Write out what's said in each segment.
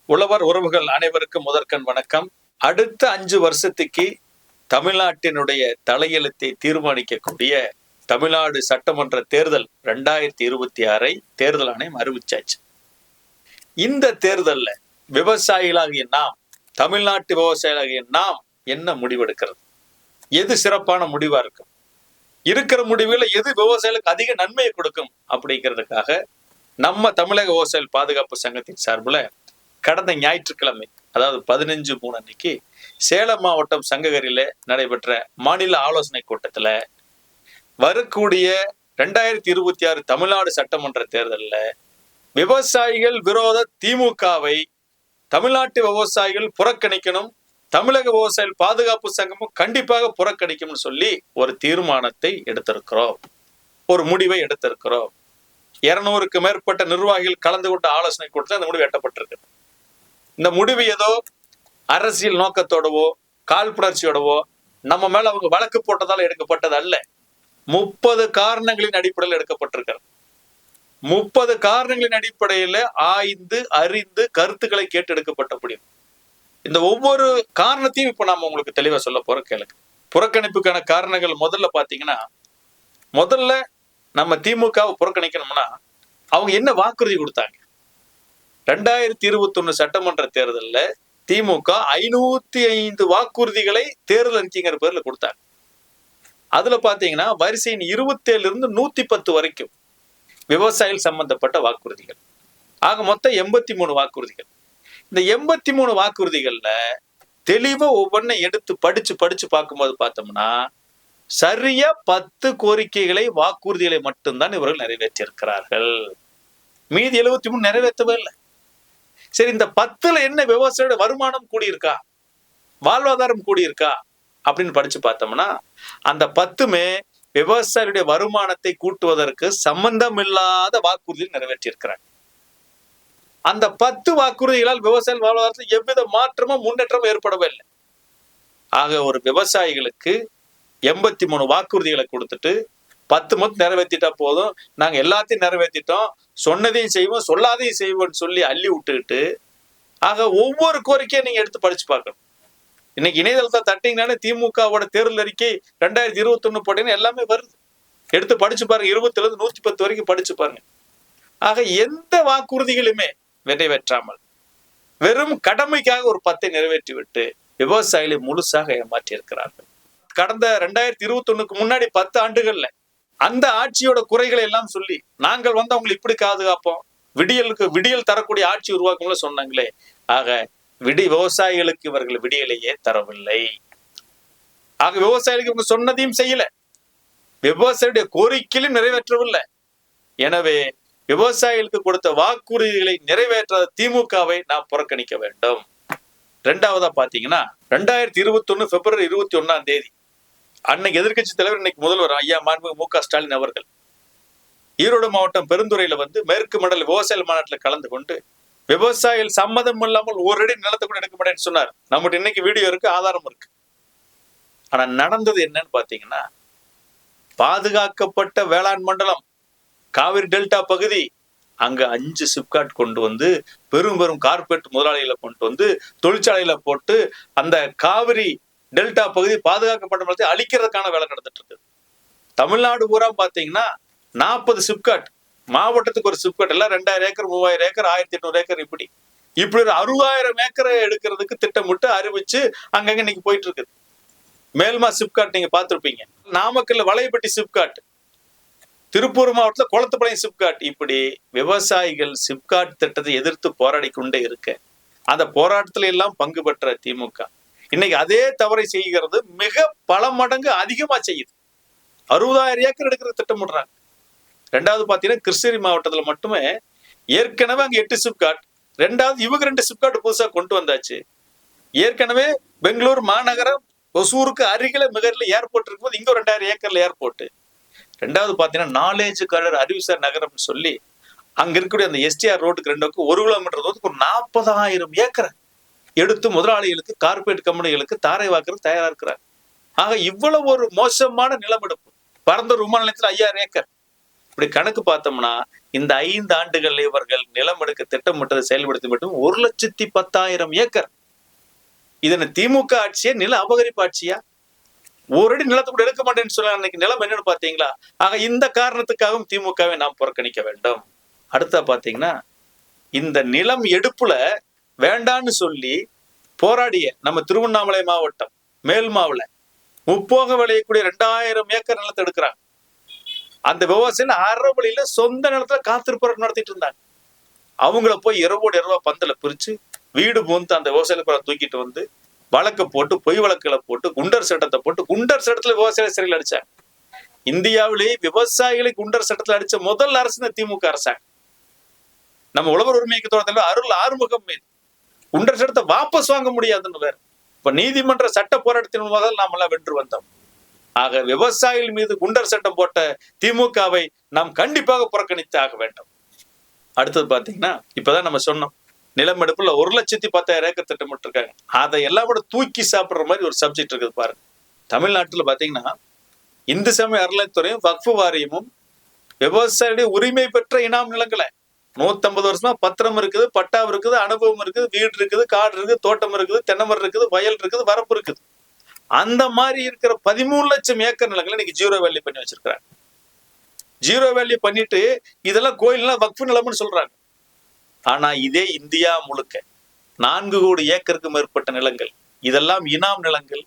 உழவர் உறவுகள் அனைவருக்கும் முதற்கண் வணக்கம். அடுத்த 5 வருஷத்துக்கு தமிழ்நாட்டினுடைய தலையெழுத்தை தீர்மானிக்கக்கூடிய தமிழ்நாடு சட்டமன்ற தேர்தல் 2026 தேர்தல் ஆணையம் அறிவிச்சாச்சு. இந்த தேர்தல்ல விவசாயிகளாகிய நாம், தமிழ்நாட்டு விவசாயிகளாகிய நாம் என்ன முடிவெடுக்கிறது? எது சிறப்பான முடிவா இருக்கும்? இருக்கிற முடிவுல எது விவசாயிகளுக்கு அதிக நன்மையை கொடுக்கும் அப்படிங்கிறதுக்காக நம்ம தமிழக விவசாயிகள் பாதுகாப்பு சங்கத்தின் சார்பில் கடந்த ஞாயிற்றுக்கிழமை, அதாவது 15/3 அன்னைக்கு சேலம் மாவட்டம் சங்ககிரியில நடைபெற்ற மாநில ஆலோசனை கூட்டத்துல வரக்கூடிய 2026 தமிழ்நாடு சட்டமன்ற தேர்தலில் விவசாயிகள் விரோத திமுகவை தமிழ்நாட்டு விவசாயிகள் புறக்கணிக்கணும், தமிழக விவசாயிகள் பாதுகாப்பு சங்கமும் கண்டிப்பாக புறக்கணிக்கும்னு சொல்லி ஒரு தீர்மானத்தை எடுத்திருக்கிறோம், ஒரு முடிவை எடுத்திருக்கிறோம். 200க்கு மேற்பட்ட நிர்வாகிகள் கலந்து கொண்ட ஆலோசனை கூட்டத்தில் அந்த முடிவு எட்டப்பட்டிருக்கு. இந்த முடிவு ஏதோ அரசியல் நோக்கத்தோடவோ காழ்ப்புணர்ச்சியோடவோ நம்ம மேல அவங்க வழக்கு போட்டதால் எடுக்கப்பட்டது அல்ல. 30 காரணங்களின் அடிப்படையில் எடுக்கப்பட்டிருக்கிறது. 30 காரணங்களின் அடிப்படையில ஆய்ந்து அறிந்து கருத்துக்களை கேட்டு எடுக்கப்பட்ட முடியும். இந்த ஒவ்வொரு காரணத்தையும் இப்ப நாம உங்களுக்கு தெளிவா சொல்ல போறோம், கேளுங்க. புறக்கணிப்புக்கான காரணங்கள் முதல்ல பாத்தீங்கன்னா, முதல்ல நம்ம திமுகவை புறக்கணிக்கணும்னா அவங்க என்ன வாக்குறுதி கொடுத்தாங்க? 2021 சட்டமன்ற தேர்தலில் திமுக 505 வாக்குறுதிகளை தேர்தல் அறிக்கைங்கிற பேர்ல கொடுத்தாங்க. அதுல பாத்தீங்கன்னா வரிசையின் 27 இருந்து 110 வரைக்கும் விவசாயிகள் சம்பந்தப்பட்ட வாக்குறுதிகள். ஆக மொத்தம் 83 வாக்குறுதிகள். இந்த 83 வாக்குறுதிகள்ல தெளிவா ஒவ்வொன்றை எடுத்து படிச்சு பார்க்கும்போது பார்த்தோம்னா சரியா 10 கோரிக்கைகளை, வாக்குறுதிகளை மட்டும்தான் இவர்கள் நிறைவேற்றியிருக்கிறார்கள். மீதி 73 நிறைவேற்றவே இல்லை. சரி, இந்த 10ல என்ன விவசாயியோட வருமானம் கூடியிருக்கா, வாழ்வாதாரம் கூடியிருக்கா அப்படின்னு படிச்சு பார்த்தோம்னா அந்த 10மே விவசாயியுடைய வருமானத்தை கூட்டுவதற்கு சம்பந்தம் இல்லாத வாக்குறுதிகள் நிறைவேற்றியிருக்கிறாங்க. அந்த 10 வாக்குறுதிகளால் விவசாய வாழ்வாதாரத்தில் எவ்வித மாற்றமும் முன்னேற்றமும் ஏற்படவே இல்லை. ஆக ஒரு விவசாயிகளுக்கு 83 வாக்குறுதிகளை கொடுத்துட்டு 10 மட்டும் நிறைவேற்றிட்டா போதும், நாங்க எல்லாத்தையும் நிறைவேற்றிட்டோம், சொன்னதையும் செய்வோம் சொல்லாதையும் செய்வோம்னு சொல்லி அள்ளி விட்டுக்கிட்டு, ஆக ஒவ்வொரு கோரிக்கையை நீங்க எடுத்து படிச்சு பார்க்கணும். இன்னைக்கு இணையதளத்தை தட்டிங்கனாலே திமுகவோட தேர்தல் அறிக்கை 2021 போட்டீங்கன்னா எல்லாமே வருது. எடுத்து படிச்சு பாருங்க, 20 இருந்து 110 வரைக்கும் படிச்சு பாருங்க. ஆக எந்த வாக்குறுதிகளுமே நிறைவேற்றாமல் வெறும் கடமைக்காக ஒரு 10 நிறைவேற்றி விட்டு விவசாயிகளை முழுசாக ஏமாற்றி இருக்கிறார்கள். கடந்த 2021க்கு முன்னாடி 10 ஆண்டுகள்ல அந்த ஆட்சியோட குறைகளை எல்லாம் சொல்லி நாங்கள் வந்து அவங்களை இப்படி பாதுகாப்போம், விடியல் தரக்கூடிய ஆட்சி உருவாக்கும்ல சொன்னாங்களே. ஆக விவசாயிகளுக்கு இவர்கள் விடியலையே தரவில்லை. ஆக விவசாயிகளுக்கு இவங்க சொன்னதையும் செய்யல, விவசாயியுடைய கோரிக்கையிலும் நிறைவேற்றவில்லை. எனவே விவசாயிகளுக்கு கொடுத்த வாக்குறுதிகளை நிறைவேற்றாத திமுகவை நாம் புறக்கணிக்க வேண்டும். 2வதா பாத்தீங்கன்னா 2021 பிப்ரவரி 21 அன்னைக்கு எதிர்கட்சி தலைவர், இன்னைக்கு முதல்வர் ஐயா மாண்புமிகு மு க ஸ்டாலின் அவர்கள் ஈரோடு மாவட்டம் பெருந்துறையில வந்து மேற்கு மண்டல விவசாய மாநாட்டில் கலந்து கொண்டு விவசாயிகள் சம்மதம் இல்லாமல் ஒரு அடி நிலத்தை கூட எடுக்க மாட்டேன்னு சொன்னார். நம்மகிட்ட இன்னைக்கு வீடியோ இருக்கு, ஆதாரம் இருக்கு. ஆனா நடந்தது என்னன்னு பாத்தீங்கன்னா, பாதுகாக்கப்பட்ட வேளாண் மண்டலம் காவிரி டெல்டா பகுதி, அங்க 5 சிப்காட் கொண்டு வந்து பெரும் கார்பரேட் முதலாளிகளை கொண்டு வந்து தொழிற்சாலையில போட்டு அந்த காவிரி டெல்டா பகுதி பாதுகாக்கப்பட்ட மண்டலத்தை அழிக்கிறதுக்கான வேலை நடந்துட்டு இருக்கு. தமிழ்நாடு பூரா பாத்தீங்கன்னா 40 சிப்காட், மாவட்டத்துக்கு ஒரு சிப்காட், எல்லாம் 2000 ஏக்கர் 3000 ஏக்கர் 1800 ஏக்கர் இப்படி ஒரு 60,000 ஏக்கரை எடுக்கிறதுக்கு திட்டமிட்டு அறிவிச்சு அங்கங்க இன்னைக்கு போயிட்டு இருக்குது. மேல்மா சிப்காட் நீங்க பார்த்திருப்பீங்க, நாமக்கல்ல வளையப்பட்டி சிப்காட், திருப்பூர் மாவட்டத்தில் குளத்துப்பாளையம் சிப்காட், இப்படி விவசாயிகள் சிப்காட் திட்டத்தை எதிர்த்து போராடி கொண்டே இருக்க அந்த போராட்டத்துல எல்லாம் பங்கு பெற்ற திமுக இன்னைக்கு அதே தவறை செய்கிறது, மிக பல மடங்கு அதிகமா செய்யுது. 60,000 ஏக்கர் எடுக்கிற திட்டமிடுறாங்க. 2வது பாத்தீங்கன்னா கிருஷ்ணகிரி மாவட்டத்துல மட்டுமே ஏற்கனவே அங்க 8 சிப்காட், 2வது இவங்க 2 சிப்காட் புதுசா கொண்டு வந்தாச்சு. ஏற்கனவே பெங்களூர் மாநகரம் ஒசூருக்கு அருகில மிகரில் ஏர்போர்ட் இருக்கும்போது இங்க 2000 ஏக்கர்ல ஏர்போர்ட். 2வது பாத்தீங்கன்னா நாலேஜ் கலர் அறிவுசார் நகரம்னு சொல்லி அங்க இருக்கக்கூடிய அந்த எஸ்டிஆர் ரோட்டுக்கு 2 1 கிலோமீட்டர் தூரத்துக்கு ஒரு 40,000 ஏக்கரை எடுத்து முதலாளிகளுக்கு, கார்பரேட் கம்பெனிகளுக்கு தாரை வாக்குறது தயாரா இருக்கிறார். ஆக இவ்வளவு ஒரு மோசமான நிலமெடுப்பு. பரந்தூர் விமான நிலையத்தில் 5000 ஏக்கர். இப்படி கணக்கு பார்த்தோம்னா இந்த 5 ஆண்டுகள் இவர்கள் நிலம் எடுக்க திட்டமிட்டதை செயல்படுத்தி மட்டும் 1,10,000 ஏக்கர். இதனை திமுக ஆட்சியா நில அபகரிப்பு ஆட்சியா? ஒரு அடி நிலத்தை கூட எடுக்க மாட்டேன்னு சொல்ல அன்னைக்கு நிலம் என்னன்னு பாத்தீங்களா? ஆக இந்த காரணத்துக்காகவும் திமுகவை நாம் புறக்கணிக்க வேண்டும். அடுத்தா பாத்தீங்கன்னா இந்த நிலம் எடுப்புல வேண்டான்னு சொல்லி போராடிய நம்ம திருவண்ணாமலை மாவட்டம் மேல்மாவுல முப்போக விளையக்கூடிய 2000 ஏக்கர் நிலத்தை எடுக்கிறாங்க. அந்த விவசாயிகள் அறவழியில சொந்த நிலத்துல காத்திருப்போராட்டம் நடத்திட்டு இருந்தாங்க. அவங்கள போய் இரவோடு இரவா பந்தல பிரிச்சு வீடு போந்து அந்த விவசாயிகளை தூக்கிட்டு வந்து வழக்கு போட்டு பொய் வழக்குகளை போட்டு குண்டர் சட்டத்தை போட்டு குண்டர் சட்டத்துல விவசாயிகளை சிறையில் அடிச்சாங்க. இந்தியாவிலேயே விவசாயிகளை குண்டர் சட்டத்தில் அடிச்ச முதல் அரசு இந்த திமுக அரசாங்கம். நம்ம உழவர் உரிமைக்கு தோழர் அருள் ஆறுமுகம் மீது குண்டர் சட்டத்தை வாபஸ் வாங்க முடியாதுன்னு வேற. இப்ப நீதிமன்ற சட்ட போராட்டத்தின் மூலமாக நாம எல்லாம் வென்று வந்தோம். ஆக விவசாயிகள் மீது குண்டர் சட்டம் போட்ட திமுகவை நாம் கண்டிப்பாக புறக்கணித்து ஆக வேண்டும். அடுத்தது பாத்தீங்கன்னா இப்பதான் நம்ம சொன்னோம், நிலம் எடுப்புல 1,10,000 ஏக்கர் திட்டமிட்டு இருக்காங்க. அதை எல்லாம் கூட தூக்கி சாப்பிடுற மாதிரி ஒரு சப்ஜெக்ட் இருக்குது பாருங்க. தமிழ்நாட்டுல பாத்தீங்கன்னா இந்து சமய அறநிலையத்துறையும் வக்ஃபு வாரியமும் விவசாயிகளுடைய உரிமை பெற்ற இனாம் நிலங்களை 150 வருஷமா பத்திரம் இருக்குது, பட்டா இருக்குது, அனுபவம் இருக்குது, வீடு இருக்குது, காடு இருக்குது, தோட்டம் இருக்குது, தென்னமரம் இருக்குது, வயல் இருக்குது, வரப்பு இருக்குது. அந்த மாதிரி இருக்கிற 13 லட்சம் ஏக்கர் நிலங்களை இன்னைக்கு ஜீரோ வேல்யூ பண்ணி வச்சிருக்கிறாங்க. ஜீரோ வேல்யூ பண்ணிட்டு இதெல்லாம் கோயில்லாம் வக்ஃபு நிலம்னு சொல்றாங்க. ஆனா இதே இந்தியா முழுக்க 4 கோடி ஏக்கருக்கு மேற்பட்ட நிலங்கள் இதெல்லாம் இனாம் நிலங்கள்.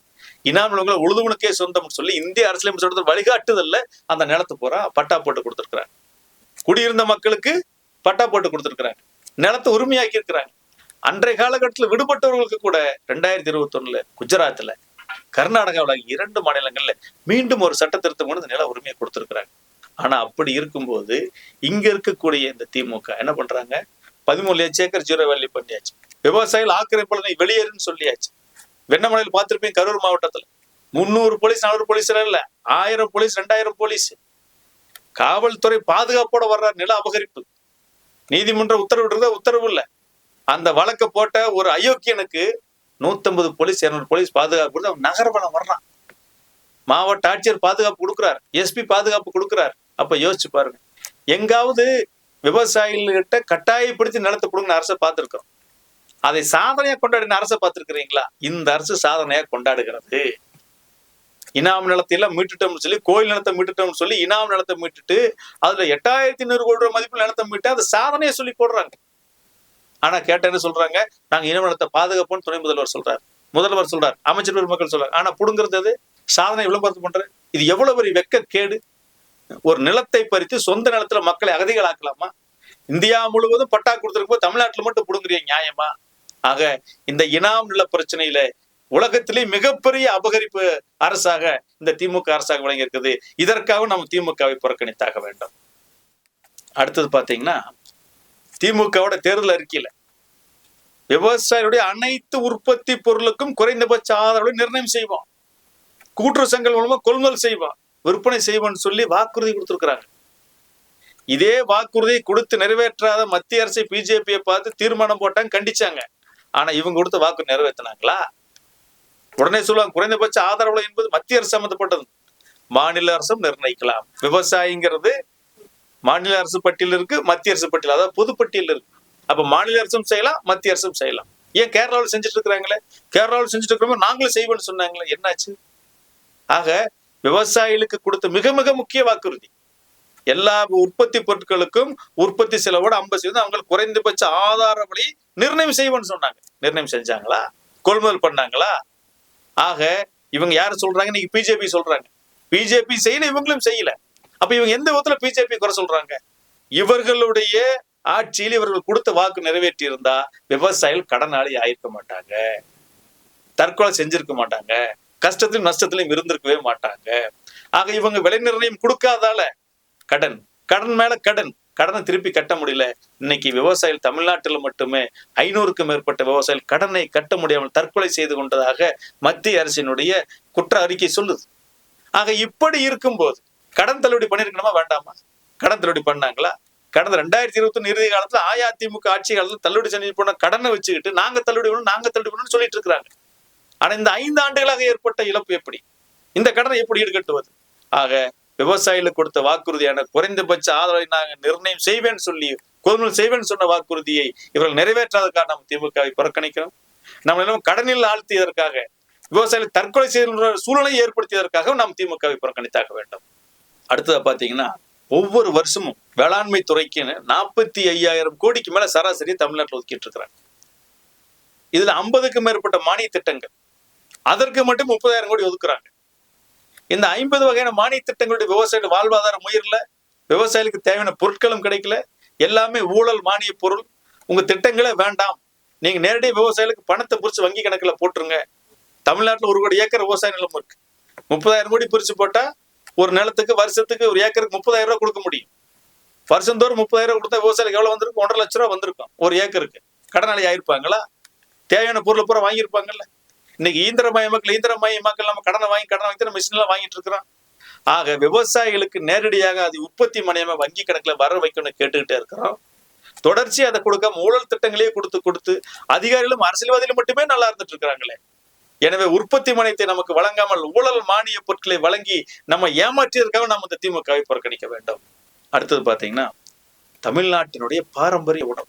இனாம் நிலங்களை உழுதுவனுக்கே சொந்தம்னு சொல்லி இந்திய அரசியலமைப்பு சட்டத்தில் வழிகாட்டுதல்ல அந்த நிலத்து பூரா பட்டா போட்டு கொடுத்துருக்கிறாங்க. குடியிருந்த மக்களுக்கு பட்டா போட்டு கொடுத்துருக்கிறாங்க, நிலத்தை உரிமையாக்கி இருக்கிறாங்க. அன்றைய காலகட்டத்தில் விடுபட்டவர்களுக்கு கூட 2021 குஜராத்ல கர்நாடகாவில் 2 மாநிலங்கள்ல மீண்டும் ஒரு சட்ட திருத்தம் கொண்டு நில உரிமையை கொடுத்திருக்கிறாங்க. ஆனா அப்படி இருக்கும்போது இங்க இருக்கக்கூடிய இந்த திமுக என்ன பண்றாங்க, 13 லட்சம் ஏக்கர் ஜீரோ வேல்யூ பண்ணியாச்சு. விவசாயிகள் ஆக்கிரமிப்பாளனை வெளியேறுன்னு சொல்லியாச்சு. வெண்ணமலையில் பார்த்திருப்பீங்க, கரூர் மாவட்டத்துல 300 போலீஸ் 400 போலீஸ் இல்ல, 1000 போலீஸ் 2000 போலீஸ் காவல்துறை பாதுகாப்போட வர்ற நில அபகரிப்பு. நீதிமன்ற உத்தரவு உத்தரவு இல்ல, அந்த வழக்கை போட்ட ஒரு அயோக்கியனுக்கு 150 போலீஸ் 200 போலீஸ் பாதுகாப்பு அவன் நகர்வனம் வர்றான். மாவட்ட ஆட்சியர் பாதுகாப்பு கொடுக்குறார், எஸ்பி பாதுகாப்பு கொடுக்குறார். அப்ப யோசிச்சு பாருங்க, எங்காவது விவசாயிகள்கிட்ட கட்டாயப்படுத்தி நிலத்தை கொடுங்க அரசை பார்த்திருக்கிறோம். அதை சாதனையா கொண்டாடின அரசை பார்த்திருக்கிறீங்களா? இந்த அரசு சாதனையா கொண்டாடுகிறது. இனாம் நிலத்தை எல்லாம் மீட்டுட்டோம்னு சொல்லி, கோயில் நிலத்தை மீட்டுட்டோம்னு சொல்லி இனாம் நிலத்தை மீட்டுட்டு அதுல 8,800 கோடி ரூபாய் மதிப்பு நிலத்தை மீட்டு அது சாதனையை சொல்லி போடுறாங்க. ஆனா கேட்ட என்ன சொல்றாங்க, நாங்க இனம் நிலத்தை பாதுகாப்போம்னு துணை முதல்வர் சொல்றாரு, முதல்வர் சொல்றாரு, அமைச்சர் பெருமக்கள் சொல்றாரு. ஆனா புடுங்கிறது அது சாதனை விளம்பரத்து பண்ற. இது எவ்வளவு பெரிய வெக்க கேடு. ஒரு நிலத்தை பறித்து சொந்த நிலத்துல மக்களை அகதிகளாக்கலாமா? இந்தியா முழுவதும் பட்டா கொடுத்திருக்கும், தமிழ்நாட்டுல மட்டும் புடுங்குறீங்க, நியாயமா? ஆக இந்த இனாம் நில பிரச்சனையில உலகத்திலே மிகப்பெரிய அபகரிப்பு அரசாக இந்த திமுக அரசாக விளங்கி இருக்குது. இதற்காக நம்ம திமுகவை புறக்கணித்தாக வேண்டும். அடுத்தது பாத்தீங்கன்னா திமுகவோட தேர்தல் அறிக்கையில விவசாயிகளுடைய அனைத்து உற்பத்தி பொருளுக்கும் குறைந்தபட்ச ஆதரவை நிர்ணயம் செய்வோம், கூட்டுறவு சங்கங்கள் மூலமா கொள்முதல் செய்வோம், விற்பனை செய்வோம்னு சொல்லி வாக்குறுதி கொடுத்திருக்கிறாங்க. இதே வாக்குறுதியை கொடுத்து நிறைவேற்றாத மத்திய அரசை பிஜேபியை பார்த்து தீர்மானம் போட்டாங்க, கண்டிச்சாங்க. ஆனா இவங்க கொடுத்த வாக்கு நிறைவேற்றினாங்களா? உடனே சொல்லுவாங்க குறைந்தபட்ச ஆதரவு என்பது மத்திய அரசு சம்பந்தப்பட்டது, மாநில அரசும் நிர்ணயிக்கலாம். விவசாயிங்கிறது மாநில அரசு பட்டியல் இருக்கு, மத்திய அரசு பட்டியல், அதாவது பொதுப்பட்டியல் இருக்கு. அப்ப மாநில அரசும் செய்யலாம், மத்திய அரசும் செய்யலாம். ஏன் கேரளாவில் செஞ்சுட்டு இருக்கிறாங்களே, கேரளாவில் செஞ்சுட்டு இருக்கிறோம் நாங்களும் செய்வோம்னு சொன்னாங்களே, என்னாச்சு? ஆக விவசாயிகளுக்கு கொடுத்த மிக மிக முக்கிய வாக்குறுதி, எல்லா உற்பத்தி பொருட்களுக்கும் உற்பத்தி செலவோட 50% அவங்க குறைந்தபட்ச ஆதார விலை நிர்ணயம் செய்வோம்னு சொன்னாங்க. நிர்ணயம் செஞ்சாங்களா? கொள்முதல் பண்ணாங்களா? ஆக இவங்க யாரு சொல்றாங்க, இன்னைக்கு பிஜேபி சொல்றாங்க. பிஜேபி செய்யல, இவங்களும் செய்யல. அப்ப இவங்க எந்த விதத்துல பிஜேபி குறை சொல்றாங்க? இவர்களுடைய ஆட்சியில் இவர்கள் கொடுத்த வாக்கு நிறைவேற்றி இருந்தா விவசாயிகள் கடனாளி ஆயிருக்க மாட்டாங்க, தற்கொலை செஞ்சிருக்க மாட்டாங்க, கஷ்டத்திலும் நஷ்டத்திலும் இருந்திருக்கவே மாட்டாங்க. ஆக இவங்க விலை நிர்ணயம் கொடுக்காதால கடன், கடன் மேல கடன், கடனை திருப்பி கட்ட முடியல. இன்னைக்கு விவசாயிகள் தமிழ்நாட்டில் மட்டுமே 500க்கும் மேற்பட்ட விவசாயிகள் கடனை கட்ட முடியாமல் தற்கொலை செய்து கொண்டதாக மத்திய அரசினுடைய குற்ற அறிக்கை சொல்லுது. ஆக இப்படி இருக்கும்போது கடன் தள்ளுபடி பண்ணிருக்கணுமா வேண்டாமா? கடன் தள்ளுபடி பண்ணாங்களா? கடந்த 2021 இறுதி காலத்துல அஇஅதிமுக ஆட்சி காலத்துல தள்ளுபடி செஞ்சு போன கடனை வச்சுக்கிட்டு நாங்க தள்ளுபடி பண்ணணும்னு சொல்லிட்டு இருக்கிறாங்க. ஆனா இந்த 5 ஆண்டுகளாக ஏற்பட்ட இழப்பு எப்படி, இந்த கடனை எப்படி ஈடுகட்டுவது? ஆக விவசாயிகளுக்கு கொடுத்த வாக்குறுதியான குறைந்தபட்ச ஆதரவை நாங்கள் நிர்ணயம் செய்வேன்னு சொல்லி கொள்முதல் செய்வேன்னு சொன்ன வாக்குறுதியை இவர்கள் நிறைவேற்றாதற்காக நம்ம திமுகவை புறக்கணிக்கிறோம். நம்ம எல்லாம் கடனில் ஆழ்த்தியதற்காக, விவசாயிகள் தற்கொலை செய்கின்ற சூழ்நிலையை ஏற்படுத்தியதற்காக நாம் திமுகவை புறக்கணித்தாக வேண்டும். அடுத்ததா பாத்தீங்கன்னா, ஒவ்வொரு வருஷமும் வேளாண்மை துறைக்குன்னு 45,000 கோடிக்கு மேல சராசரி தமிழ்நாட்டில் ஒதுக்கிட்டு இருக்கிறாங்க. இதுல 50க்கும் மேற்பட்ட மானிய திட்டங்கள், அதற்கு மட்டும் 30,000 கோடி ஒதுக்குறாங்க. இந்த 50 வகையான மானிய திட்டங்களுடைய விவசாயிகள் வாழ்வாதாரம் உயரல, விவசாயிகளுக்கு தேவையான பொருட்களும் கிடைக்கல, எல்லாமே ஊழல் மானிய பொருள். உங்க திட்டங்களே வேண்டாம், நீங்க நேரடியாக விவசாயிகளுக்கு பணத்தை பிரிச்சு வங்கி கணக்குல போட்டுருங்க. தமிழ்நாட்டில் 1 கோடி ஏக்கர் விவசாய நிலம் இருக்கு. 30,000 கோடி பிரிச்சு போட்டா ஒரு நிலத்துக்கு வருஷத்துக்கு ஒரு ஏக்கருக்கு 30,000 ரூபாய் கொடுக்க முடியும். வருஷந்தோறும் 30,000 ரூபாய் கொடுத்தா விவசாயிகளுக்கு எவ்வளவு வந்திருக்கும்? 1,50,000 ரூபாய் வந்திருக்கும் ஒரு ஏக்கருக்கு. கடனாளி ஆயிருப்பாங்களா? தேவையான பொருளை பூரா வாங்கியிருப்பாங்கல்ல. இன்னைக்கு இயந்திரமயமாக்கல் நம்ம கடனை வாங்கி மிஷின் எல்லாம் வாங்கிட்டு இருக்கிறோம். ஆக விவசாயிகளுக்கு நேரடியாக அது உற்பத்தி மனையமா வங்கி கணக்குல வர வைக்கணும்னு கேட்டுக்கிட்டே இருக்கிறோம். தொடர்ச்சி அதை கொடுக்காம ஊழல் திட்டங்களையே கொடுத்து அதிகாரிகளும் அரசியல்வாதிகளும் மட்டுமே நல்லா இருந்துட்டு இருக்கிறாங்களே. எனவே உற்பத்தி மனையத்தை நமக்கு வழங்காமல் ஊழல் மானிய பொருட்களை வழங்கி நம்ம ஏமாற்றியதற்காக நாம் இந்த திமுகவை புறக்கணிக்க வேண்டும். அடுத்தது பாத்தீங்கன்னா, தமிழ்நாட்டினுடைய பாரம்பரிய உணவு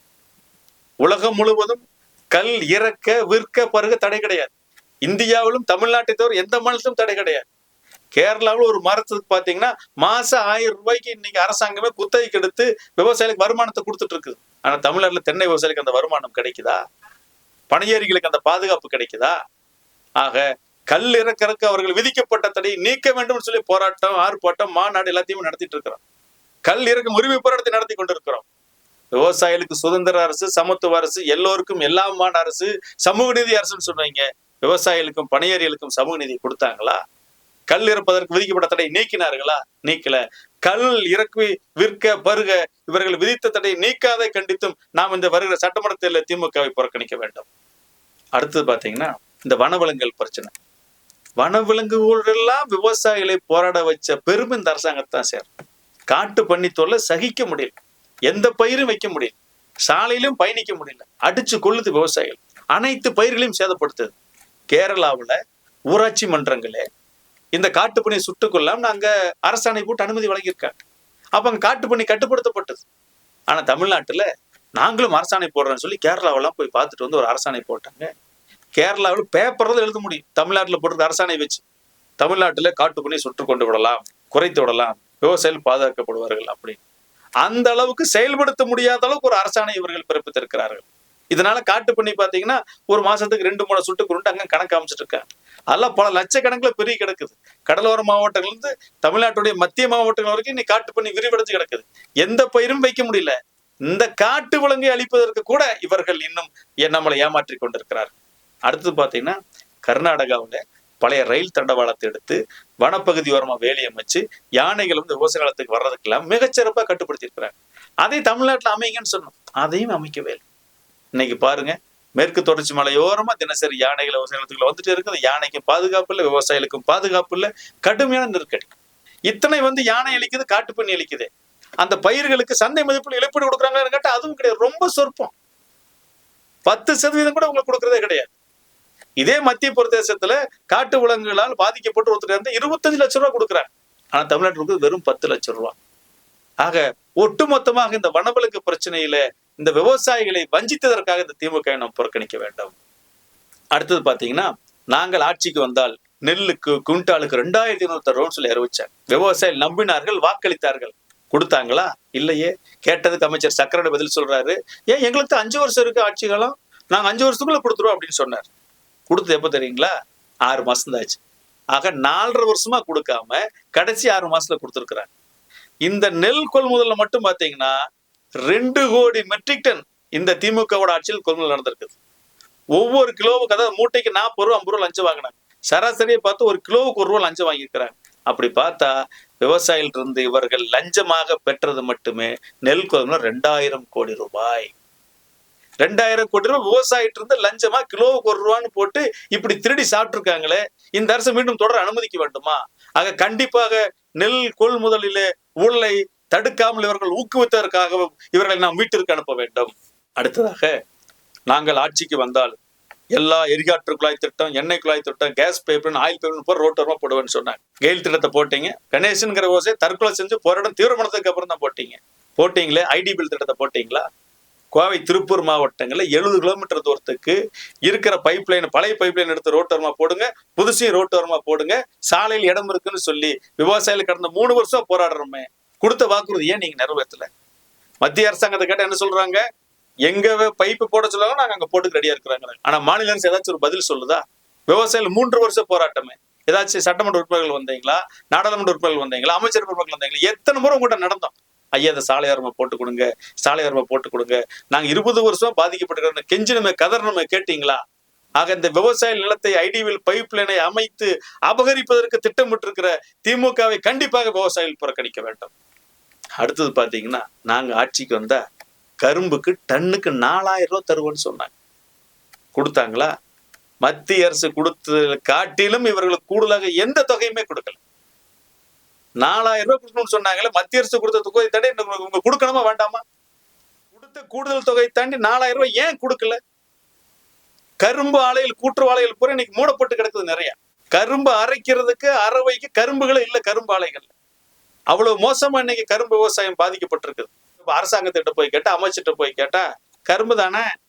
உலகம் முழுவதும் கல் இறக்க விற்க பருக தடை கிடையாது. இந்தியாவிலும் தமிழ்நாட்டை தவிர எந்த மாநிலத்திலும் தடை கிடையாது. கேரளாவில் ஒரு மரத்துக்கு பாத்தீங்கன்னா மாசம் 1000 ரூபாய்க்கு இன்னைக்கு அரசாங்கமே குத்தகைக்கு எடுத்து விவசாயிகளுக்கு வருமானத்தை கொடுத்துட்டு இருக்குது. ஆனா தமிழ்நாட்டுல தென்னை விவசாயிகளுக்கு அந்த வருமானம் கிடைக்குதா? பனையேரிகளுக்கு அந்த பாதுகாப்பு கிடைக்குதா? ஆக கல் இறக்கறக்கு அவர்கள் விதிக்கப்பட்ட தடையை நீக்க வேண்டும் சொல்லி போராட்டம், ஆர்ப்பாட்டம், மாநாடு எல்லாத்தையுமே நடத்திட்டு இருக்கிறோம். கல் இறக்கும் உரிமை போராட்டத்தை நடத்தி கொண்டிருக்கிறோம். விவசாயிகளுக்கு சுதந்திர அரசு, சமத்துவ அரசு, எல்லோருக்கும் எல்லாமான அரசு, சமூக நீதி அரசுன்னு சொன்னீங்க. விவசாயிகளுக்கும் பணியாரிகளுக்கும் சமூக நீதி கொடுத்தாங்களா? கல் இறப்பதற்கு விதிக்கப்பட்ட தடை நீக்கினார்களா? நீக்கல. கல் இறக்கி விற்க பருக இவர்கள் விதித்த தடை நீக்காதை கண்டித்தும் நாம் இந்த வருகிற சட்டமன்ற தேர்தலில் திமுகவை புறக்கணிக்க வேண்டும். அடுத்தது பாத்தீங்கன்னா, இந்த வனவிலங்குகள் பிரச்சனை. வனவிலங்குகள் எல்லாம் விவசாயிகளை போராட வச்ச பெருமை இந்த அரசாங்கத்தான் சேரும். காட்டு பண்ணி தொல்லை சகிக்க முடியல, எந்த பயிரும் வைக்க முடியல, சாலையிலும் பயணிக்க முடியல, அடிச்சு கொள்ளுது விவசாயிகள், அனைத்து பயிர்களையும் சேதப்படுத்துது. கேரளாவுல ஊராட்சி மன்றங்களே இந்த காட்டுப்பணியை சுட்டுக்கொள்ளாம நாங்க அரசாணை போட்டு அனுமதி வழங்கியிருக்காங்க. அப்ப அங்க காட்டுப்பணி கட்டுப்படுத்தப்பட்டது. ஆனா தமிழ்நாட்டுல நாங்களும் அரசாணை போடுறோம்னு சொல்லி கேரளாவெல்லாம் போய் பார்த்துட்டு வந்து ஒரு அரசாணை போட்டாங்க. கேரளாவில் பேப்பர்ல எழுத முடியும், தமிழ்நாட்டில் போட்டு அரசாணை வச்சு தமிழ்நாட்டுல காட்டுப்பணியை சுட்டு கொண்டு விடலாம், குறைத்து விடலாம், விவசாயிகள் பாதுகாக்கப்படுவார்கள் அப்படின்னு. அந்த அளவுக்கு செயல்படுத்த முடியாத அளவுக்கு ஒரு அரசாணை இவர்கள் பிறப்பித்திருக்கிறார்கள். இதனால காட்டுப்பண்ணி பாத்தீங்கன்னா ஒரு மாசத்துக்கு 2-3 சுட்டு கொண்டு அங்க கணக்கு அமைச்சிட்டு இருக்காங்க. அதெல்லாம் பல லட்சக்கணக்கில் பெரிய கிடக்குது. கடலோர மாவட்டங்கள் இருந்து தமிழ்நாட்டுடைய மத்திய மாவட்டங்கள் வரைக்கும் இன்னைக்கு காட்டுப்பண்ணி விரிவடைஞ்சு கிடக்குது. எந்த பயிரும் வைக்க முடியல. இந்த காட்டு விலங்கை அழிப்பதற்கு கூட இவர்கள் இன்னும் நம்மளை ஏமாற்றி கொண்டிருக்கிறார்கள். அடுத்தது பாத்தீங்கன்னா, கர்நாடகாவில் பழைய ரயில் தண்டவாளத்தை எடுத்து வனப்பகுதி ஓரமா வேலி அமைச்சு யானைகள் வந்து விவசாய நிலத்துக்கு வர்றதுக்கெல்லாம் மிகச்சிறப்பா கட்டுப்படுத்தி இருக்கிறாங்க. அதை தமிழ்நாட்டில் அமைங்கன்னு சொன்னோம், அதையும் அமைக்கவே இல்லை. இன்னைக்கு பாருங்க, மேற்கு தொடர்ச்சி மலையோரமா தினசரி யானைகள் விவசாய நிலத்துக்குள்ள வந்துட்டு இருக்குது. யானைக்கும் பாதுகாப்பு இல்லை, விவசாயிகளுக்கும் பாதுகாப்பு இல்லை, கடுமையான நெருக்கடி. இத்தனை வந்து யானை அழிக்குது, காட்டுப்பண்ணி அழிக்குது. அந்த பயிர்களுக்கு சந்தை மதிப்பில் இழப்பீடு கொடுக்குறாங்கன்னு கேட்டா அதுவும் கிடையாது, ரொம்ப சொற்பம். 10% கூட உங்களுக்கு கொடுக்கறதே கிடையாது. இதே மத்திய பிரதேசத்துல காட்டு விலங்குகளால் பாதிக்கப்பட்டு ஒருத்தர் 25 லட்சம் ரூபாய் கொடுக்குறாங்க. ஆனா தமிழ்நாட்டுக்கு வெறும் 10 லட்சம் ரூபாய். ஆக ஒட்டுமொத்தமாக இந்த வனவிலங்கு பிரச்சனையில இந்த விவசாயிகளை வஞ்சித்ததற்காக இந்த திமுக நாம் புறக்கணிக்க வேண்டும். அடுத்தது பாத்தீங்கன்னா, நாங்கள் ஆட்சிக்கு வந்தால் நெல்லுக்கு குவிண்டாலுக்கு 2,200 சொல்லி அறிவிச்சாங்க. விவசாயிகள் நம்பினார்கள், வாக்களித்தார்கள். கொடுத்தாங்களா? இல்லையே. கேட்டதுக்கு அமைச்சர் சக்கரவர்த்தி பதில் சொல்றாரு, ஏன் எங்களுக்கு 5 வருஷம் இருக்கு ஆட்சி காலம், நாங்க 5 வருஷத்துக்குள்ள கொடுத்துருவோம் அப்படின்னு சொன்னார். கொடுத்தது எப்ப தெரியுங்களா? 6 மாசம் தான் ஆச்சு. ஆக 4.5 வருஷமா கொடுக்காம கடைசி 6 மாசத்துல கொடுத்துருக்குறாங்க. இந்த நெல் கொள்முதல்ல மட்டும் பாத்தீங்கன்னா 2 கோடி மெட்ரிக் டன் இந்த திமுகவோட ஆட்சியில் கொள்முதல் நடந்திருக்குது. ஒவ்வொரு கிலோவுக்கு, அதாவது மூட்டைக்கு 40 ரூபா 50 ரூபா லஞ்சம் வாங்கினாங்க. சராசரியை பார்த்து ஒரு கிலோவுக்கு 1 ரூபா லஞ்சம் வாங்கியிருக்கிறாங்க. அப்படி பார்த்தா விவசாயிகள் இருந்து இவர்கள் லஞ்சமாக பெற்றது மட்டுமே நெல் கொள்முதல் 2000 கோடி ரூபாய். 2000 கோடி ரூபாய் விவசாயிட்டு இருந்து லஞ்சமா கிலோவுக்கு 1 ரூபான்னு போட்டு இப்படி திருடி சாப்பிட்டு இருக்காங்களே. இந்த அரசு மீண்டும் தொடர அனுமதிக்க வேண்டுமா? ஆக கண்டிப்பாக நெல் கொள்முதலிலே ஊழலை தடுக்காமல் இவர்கள் ஊக்குவித்ததற்காக இவர்களை நாம் வீட்டிற்கு அனுப்ப வேண்டும். அடுத்ததாக, நாங்கள் ஆட்சிக்கு வந்தால் எல்லா எரிகாற்று குழாய் திட்டம், எண்ணெய் குழாய் திட்டம், கேஸ் பைப்லைன், ஆயில் பைப்லைன் போற ரோட்டோரமா போடுவேன்னு சொன்னாங்க. கெயில் திட்டத்தை போட்டீங்க. கணேசன்கிற ஓசை தற்கொலை செஞ்சு போராட்டம் தீவிரமானதுக்கு அப்புறம் தான் போட்டீங்களே. ஐடிபிஎல் திட்டத்தை போட்டீங்களா? கோவை திருப்பூர் மாவட்டங்கள்ல 70 கிலோமீட்டர் தூரத்துக்கு இருக்கிற பைப்லைன், பழைய பைப்லைன் எடுத்து ரோட்டோரமா போடுங்க, புதுசையும் ரோட்டோரமா போடுங்க, சாலையில் இடம் இருக்குன்னு சொல்லி விவசாயிகள் கடந்த 3 வருஷம் போராடுறோமே, கொடுத்த வாக்குறுதி ஏன் நீங்க நிறைவேற்றல? மத்திய அரசாங்கத்தை கேட்ட என்ன சொல்றாங்க? எங்க பைப்பு போட சொல்லுவாங்க, நாங்க அங்க போட்டு ரெடியா இருக்கிறாங்க. ஆனா மாநில அரசு ஏதாச்சும் ஒரு பதில் சொல்லுதா? விவசாயிகள் 3 வருஷம் போராட்டமே. ஏதாச்சும் சட்டமன்ற உறுப்பினர்கள் வந்தீங்களா? நாடாளுமன்ற உறுப்பினர்கள் வந்தீங்களா? அமைச்சர் உறுப்பினர்கள் வந்தீங்களா? எத்தனை முறை உங்கள்கிட்ட நடந்தோம்? ஐயா அதை சாலையோரமா போட்டு கொடுங்க, சாலையோரமா போட்டு கொடுங்க, நாங்க 20 வருஷம் பாதிக்கப்பட்டிருக்கிறோம், கெஞ்சினுமே கதறணுமே, கேட்டீங்களா? ஆக இந்த விவசாய நிலத்தை ஐடிவில் பைப்லைனை அமைத்து அபகரிப்பதற்கு திட்டமிட்டு இருக்கிற திமுகவை கண்டிப்பாக விவசாயிகள் புறக்கணிக்க வேண்டும். அடுத்தது பாத்தீங்கன்னா, நாங்க ஆட்சிக்கு வந்தா கரும்புக்கு டன்னுக்கு 4000 ரூபாய் தருவோம்னு சொன்னாங்க. கொடுத்தாங்களா? மத்திய அரசு கொடுத்ததை காட்டிலும் இவர்களுக்கு கூடுதலாக எந்த தொகையுமே கொடுக்கல. 4000 ரூபாய் கொடுக்கணும்னு சொன்னாங்களே, மத்திய அரசு கொடுத்த தொகை தாண்டி உங்க கொடுக்கணுமா வேண்டாமா? கொடுத்த கூடுதல் தொகை தாண்டி 4000 ரூபாய் ஏன் கொடுக்கல? கரும்பு ஆலைகள், கூட்டுறவு ஆலைகள் பூரா இன்னைக்கு மூடப்பட்டு கிடக்குது நிறைய. கரும்பு அரைக்கிறதுக்கு அறவைக்கு கரும்புகளே இல்ல, கரும்பு ஆலைகள். அவ்வளவு மோசமா இன்னைக்கு கரும்பு விவசாயம் பாதிக்கப்பட்டிருக்குது. அரசாங்கத்திட்ட போய் கேட்டா, அமைச்சிட்ட போய் கேட்டா, கரும்பு தானே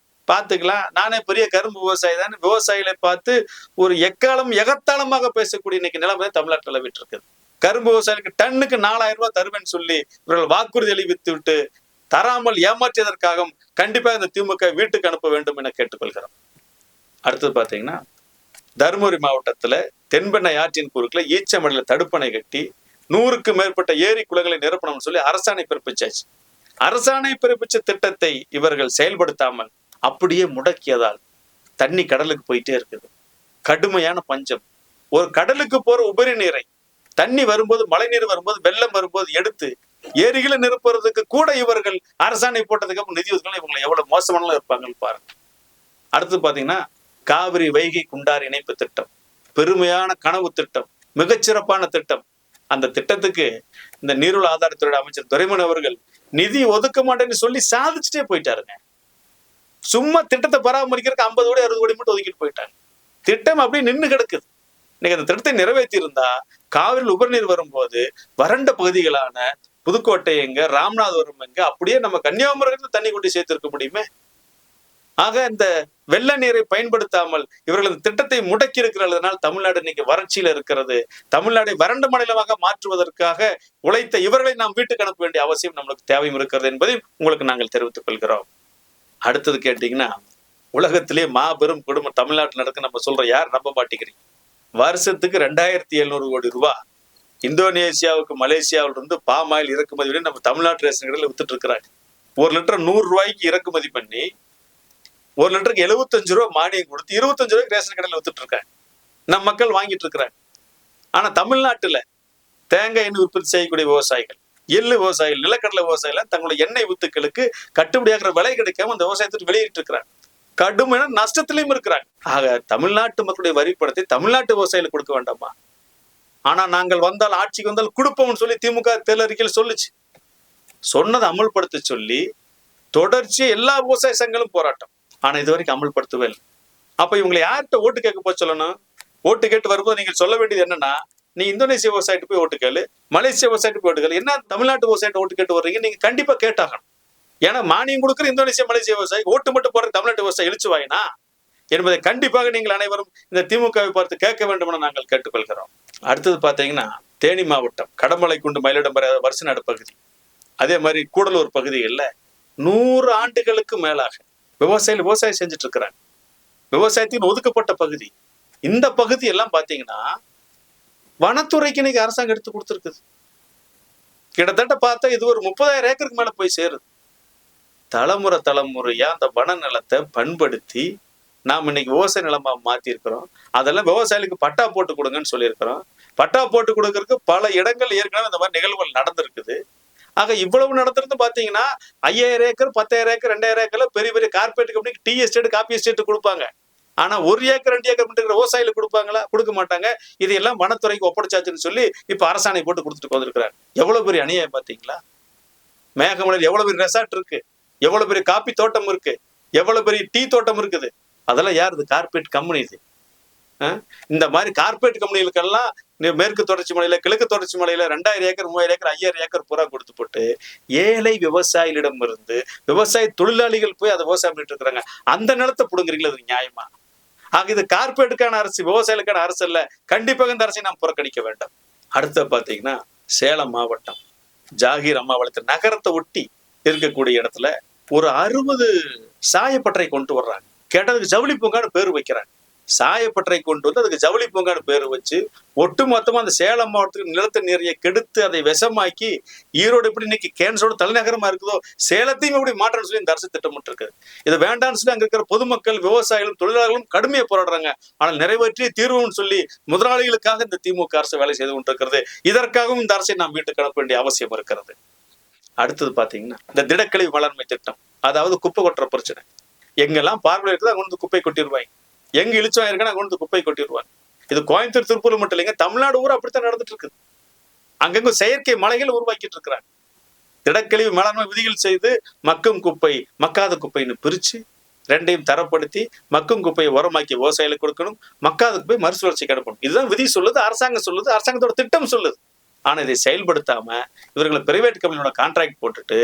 பாத்துக்கலாம், நானே பெரிய கரும்பு விவசாயி தானே, விவசாயிகளை பார்த்து ஒரு எகத்தாளமாக பேசக்கூடிய இன்னைக்கு நிலைமை தமிழ்நாட்டில் நிலவிட்டு இருக்குது. கரும்பு விவசாயிகளுக்கு டன்னுக்கு 4000 ரூபாய் தருவேன்னு சொல்லி இவர்கள் வாக்குறுதி அளித்து விட்டு தராமல் ஏமாற்றியதற்காகவும் கண்டிப்பாக இந்த திமுக வீட்டுக்கு அனுப்ப வேண்டும் என கேட்டுக்கொள்கிறோம். அடுத்தது பாத்தீங்கன்னா, தருமபுரி மாவட்டத்துல தென்பெண்ணை ஆற்றின் குறுக்குல ஈச்சமடையில தடுப்பணை கட்டி 100க்கும் மேற்பட்ட ஏரி குளங்களை நிரப்பணும்னு சொல்லி அரசாணை பிறப்பிச்சாச்சு. அரசாணை பிறப்பிச்ச திட்டத்தை இவர்கள் செயல்படுத்தாமல் அப்படியே முடக்கியதால் தண்ணி கடலுக்கு போயிட்டே இருக்குது. கடுமையான பஞ்சம். ஒரு கடலுக்கு போற உபரி நீரை தண்ணி வரும்போது, மழை நீர் வரும்போது, வெள்ளம் வரும்போது எடுத்து ஏரிகளை நிரப்புறதுக்கு கூட இவர்கள் அரசாணை போட்டதுக்கு அப்புறம் நிதி ஒதுக்கணும். இவங்களை எவ்வளவு மோசமான இருப்பாங்கன்னு பாருங்க. அடுத்து பாத்தீங்கன்னா, காவிரி வைகை குண்டாறு இணைப்பு திட்டம் பெருமையான கனவு திட்டம், மிகச்சிறப்பான திட்டம். அந்த திட்டத்துக்கு இந்த நீர்வள ஆதாரத்துறை அமைச்சர் துரைமுருகன் அவர்கள் நிதி ஒதுக்க மாட்டேன்னு சொல்லி சாதிச்சுட்டே போயிட்டாருங்க. சும்மா திட்டத்தை பராமரிக்கிறதுக்கு 50 கோடி 60 கோடி மட்டும் ஒதுக்கிட்டு போயிட்டாங்க. திட்டம் அப்படியே நின்று கிடக்குது. இன்னைக்கு அந்த திட்டத்தை நிறைவேற்றி இருந்தா காவிரியில் உபரிநீர் வரும்போது வறண்ட பகுதிகளான புதுக்கோட்டை எங்க, ராமநாதபுரம் எங்க, அப்படியே நம்ம கன்னியாகுமரியிலிருந்து தண்ணி கொண்டு சேர்த்திருக்க முடியுமே. ஆக இந்த வெள்ள நீரை பயன்படுத்தாமல் இவர்கள் இந்த திட்டத்தை முடக்கி இருக்கிறதுனால் தமிழ்நாடு இன்னைக்கு வறட்சியில இருக்கிறது. தமிழ்நாடை வறண்ட மாநிலமாக மாற்றுவதற்காக உழைத்த இவர்களை நாம் வீட்டுக்கு அனுப்ப வேண்டிய அவசியம் நம்மளுக்கு தேவையும் இருக்கிறது என்பதை உங்களுக்கு நாங்கள் தெரிவித்துக் கொள்கிறோம். அடுத்தது கேட்டீங்கன்னா, உலகத்திலே மாபெரும் குடும்பம் தமிழ்நாட்டில் நடக்க நம்ம சொல்ற, யார் நம்ப மாட்டேங்கிறீங்க? வருஷத்துக்கு 2700 கோடி ரூபாய் இந்தோனேசியாவுக்கு, மலேசியாவில இருந்து பாமாயில் இறக்குமதி நம்ம தமிழ்நாட்டு ரேஷன் கடையில் வித்துட்டு இருக்கிறாங்க. 1 லிட்டர் 100 ரூபாய்க்கு இறக்குமதி பண்ணி 1 லிட்டருக்கு 75 ரூபாய் மானியம் கொடுத்து 25 ரூபாய்க்கு ரேஷன் கடையில் வித்துட்டு இருக்காங்க. நம்ம மக்கள் வாங்கிட்டு இருக்கிறாங்க. ஆனா தமிழ்நாட்டுல தேங்காய் எண்ணெய் உற்பத்தி செய்யக்கூடிய விவசாயிகள், எள்ளு விவசாயிகள், நிலக்கடலை விவசாயிகள் தங்களுடைய எண்ணெய் வித்துக்களுக்கு கட்டுப்படியாகிற விலை கிடைக்காம அந்த விவசாயத்துக்கு வெளியிட்டு இருக்கிறாங்க. கடுமையான நஷ்டத்திலையும் இருக்கிறாங்க. ஆக தமிழ்நாட்டு மக்களுடைய வரி பணத்தை தமிழ்நாட்டு விவசாயிகளுக்கு கொடுக்க வேண்டாமா? ஆனா நாங்கள் வந்தால், ஆட்சிக்கு வந்தால் கொடுப்போம்னு சொல்லி திமுக தேர்தல் அறிக்கையில் சொல்லுச்சு. சொன்னதை அமல்படுத்த சொல்லி தொடர்ச்சி எல்லா விவசாய சங்கங்களும் போராட்டம். ஆனா இது வரைக்கும் அமல்படுத்தவே இல்லை. அப்ப இவங்களை யார்கிட்ட ஓட்டு கேட்க போய் சொல்லணும்? ஓட்டு கேட்டு வரும்போது நீங்க சொல்ல வேண்டியது என்னன்னா, நீ இந்தோனேசிய விவசாயிட்டு போய் ஓட்டு கேளு, மலேசியா விவசாயிட்டு போய் ஓட்டு கேளு. என்ன தமிழ்நாட்டு விவசாயிட்ட ஓட்டு கேட்டு வர்றீங்க? நீங்க கண்டிப்பா கேட்டாகணும். ஏன்னா மானியம் கொடுக்குற இந்தோனேசியா, மலேசியா விவசாயி ஓட்டு மட்டும் போற தமிழ்நாட்டு விவசாயி இழிச்சு வாயினா என்பதை கண்டிப்பாக நீங்கள் அனைவரும் இந்த திமுகவை பார்த்து கேட்க வேண்டும் என நாங்கள் கேட்டுக்கொள்கிறோம். அடுத்தது பாத்தீங்கன்னா, தேனி மாவட்டம் கடமலைக்குண்டு மயிலிடம்பர வருஷநாடு பகுதி, அதே மாதிரி கூடலூர் பகுதிகளில் 100 ஆண்டுகளுக்கு மேலாக விவசாயம் செஞ்சுட்டு இருக்கிறாங்க. விவசாயத்தின் ஒதுக்கப்பட்ட பகுதி. இந்த பகுதி எல்லாம் பாத்தீங்கன்னா வனத்துறைக்கு இன்னைக்கு அரசாங்கம் எடுத்து கொடுத்துருக்குது. கிட்டத்தட்ட பார்த்தா இது ஒரு 30,000 ஏக்கருக்கு மேல போய் சேருது. தலைமுறையா அந்த வன நிலத்தை பண்படுத்தி நாம் இன்னைக்கு விவசாய நிலமா மாத்தி இருக்கிறோம். அதெல்லாம் விவசாயிகளுக்கு பட்டா போட்டு கொடுங்கன்னு சொல்லியிருக்கிறோம். பட்டா போட்டு கொடுக்கறதுக்கு பல இடங்கள் ஏற்கனவே இந்த மாதிரி நிகழ்வுகள் நடந்திருக்குது. ஆக இவ்வளவு நடந்திருந்து பாத்தீங்கன்னா 5000 ஏக்கர், 10,000 ஏக்கர், 2000 ஏக்கர்ல பெரிய பெரிய கார்பரேட் கம்பெனிக்கு டீ எஸ்டேட், காபி எஸ்டேட் கொடுப்பாங்க. ஆனா 1 ஏக்கர் 2 ஏக்கர் இருக்கிற விவசாயிகளுக்கு கொடுப்பாங்களா? கொடுக்க மாட்டாங்க. இதெல்லாம் வனத்துறைக்கு ஒப்படைச்சாச்சுன்னு சொல்லி இப்ப அரசாணை போட்டு கொடுத்துட்டு வந்திருக்கிறாங்க. எவ்வளவு பெரிய அநியாயம் பாத்தீங்களா? மேகமலையில் எவ்வளவு பெரிய ரெசார்ட் இருக்கு, எவ்வளவு பெரிய காப்பி தோட்டம் இருக்கு, எவ்வளவு பெரிய டீ தோட்டம் இருக்குது. அதெல்லாம் யார்? இது கார்பரேட் கம்பெனி. இது இந்த மாதிரி கார்பரேட் கம்பெனிகளுக்கெல்லாம் மேற்கு தொடர்ச்சி மலையில, கிழக்கு தொடர்ச்சி மலையில 2000 ஏக்கர் 3000 ஏக்கர் 5000 ஏக்கர் பூரா கொடுத்து போட்டு ஏழை விவசாயிகளிடம் இருந்து விவசாய தொழிலாளிகள் போய் அதை விவசாயம் பண்ணிட்டு இருக்கிறாங்க. அந்த நிலத்தை புடுங்குறீங்களா? அது நியாயமா? ஆக இது கார்பரேட்டுக்கான அரசு, விவசாயிகளுக்கான அரசு அல்ல. கண்டிப்பாக இந்த அரசை நாம் புறக்கணிக்க வேண்டும். அடுத்த பாத்தீங்கன்னா சேலம் மாவட்டம் ஜாகீர் அம்மாவளத்து நகரத்தை ஒட்டி இருக்கக்கூடிய இடத்துல ஒரு 60 சாயப்பட்டறை கொண்டு வர்றாங்க. கேட்டதுக்கு ஜவுளி பூங்கான்னு பேர் வைக்கிறாங்க. சாயப்பட்டறை கொண்டு வந்து அதுக்கு ஜவுளி பூங்கான்னு பேர் வச்சு ஒட்டு மொத்தமா அந்த சேலம் மாவட்டத்துக்கு நிலத்த நீரையை கெடுத்து அதை விஷமாக்கி ஈரோடு எப்படி இன்னைக்கு கேன்சரோட தலைநகரமா இருக்குதோ சேலத்தையும் எப்படி மாற்றம்னு சொல்லி இந்த அரசு திட்டமிட்டு இருக்கு. இது வேண்டாம்னு சொல்லி அங்க இருக்கிற பொதுமக்கள், விவசாயிகளும் தொழிலாளர்களும் கடுமையா போராடுறாங்க. ஆனால் நிறைவேற்றிய தீர்வுன்னு சொல்லி முதலாளிகளுக்காக இந்த திமுக அரசு வேலை செய்து கொண்டிருக்கிறது. இதற்காகவும் இந்த அரசை நாம் வீட்டுக்கு அனுப்ப வேண்டிய அவசியம் இருக்கிறது. அடுத்தது பாத்தீங்கன்னா இந்த திடக்கழிவு மேலாண்மை திட்டம், அதாவது குப்பை கொட்டுற பிரச்சனை. எங்கெல்லாம் பார்வை இருக்குதோ அங்க வந்து குப்பை கொட்டிடுவாங்க. எங்க இழிச்சம் இருக்குன்னா அங்க வந்து குப்பை கொட்டிடுவாங்க. இது கோயம்புத்தூர், திருப்பூர் மட்டும் இல்லைங்க, தமிழ்நாடு ஊரா அப்படித்தான் நடந்துட்டு இருக்குது. அங்கங்க செயற்கை மலைகள் உருவாக்கிட்டு இருக்கிறாங்க. திடக்கழிவு மேலாண்மை விதிகள் செய்து மக்கும் குப்பை, மக்காத குப்பைன்னு பிரிச்சு ரெண்டையும் தரப்படுத்தி மக்கும் குப்பையை உரமாக்கி விவசாயிகளுக்கு கொடுக்கணும், மக்காத குப்பை மறுசுழற்சிக்கு அனுப்பணும். இதுதான் விதி சொல்லுது, அரசாங்கம் சொல்லுது, அரசாங்கத்தோட திட்டம் சொல்லுது. ஆனா இதை செயல்படுத்தாம இவர்களை பிரைவேட் கம்பெனியோட கான்ட்ராக்ட் போட்டுட்டு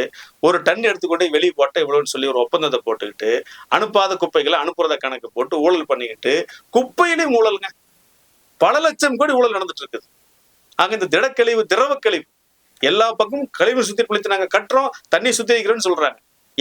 ஒரு டன் எடுத்துக்கொண்டு வெளியே போட்ட இவ்வளவுன்னு சொல்லி ஒரு ஒப்பந்தத்தை போட்டுக்கிட்டு அனுப்பாத குப்பைகளை அனுப்புறத கணக்கு போட்டு ஊழல் பண்ணிக்கிட்டு குப்பையிலையும் ஊழலுங்க. பல லட்சம் கோடி ஊழல் நடந்துட்டு இருக்குது. ஆக இந்த திடக்கழிவு, திரவ கழிவு எல்லா பக்கமும் கழிவு சுத்திகரிப்பு நாங்க கட்டுறோம், தண்ணி சுத்திகரிக்கிறோம்னு சொல்றாங்க.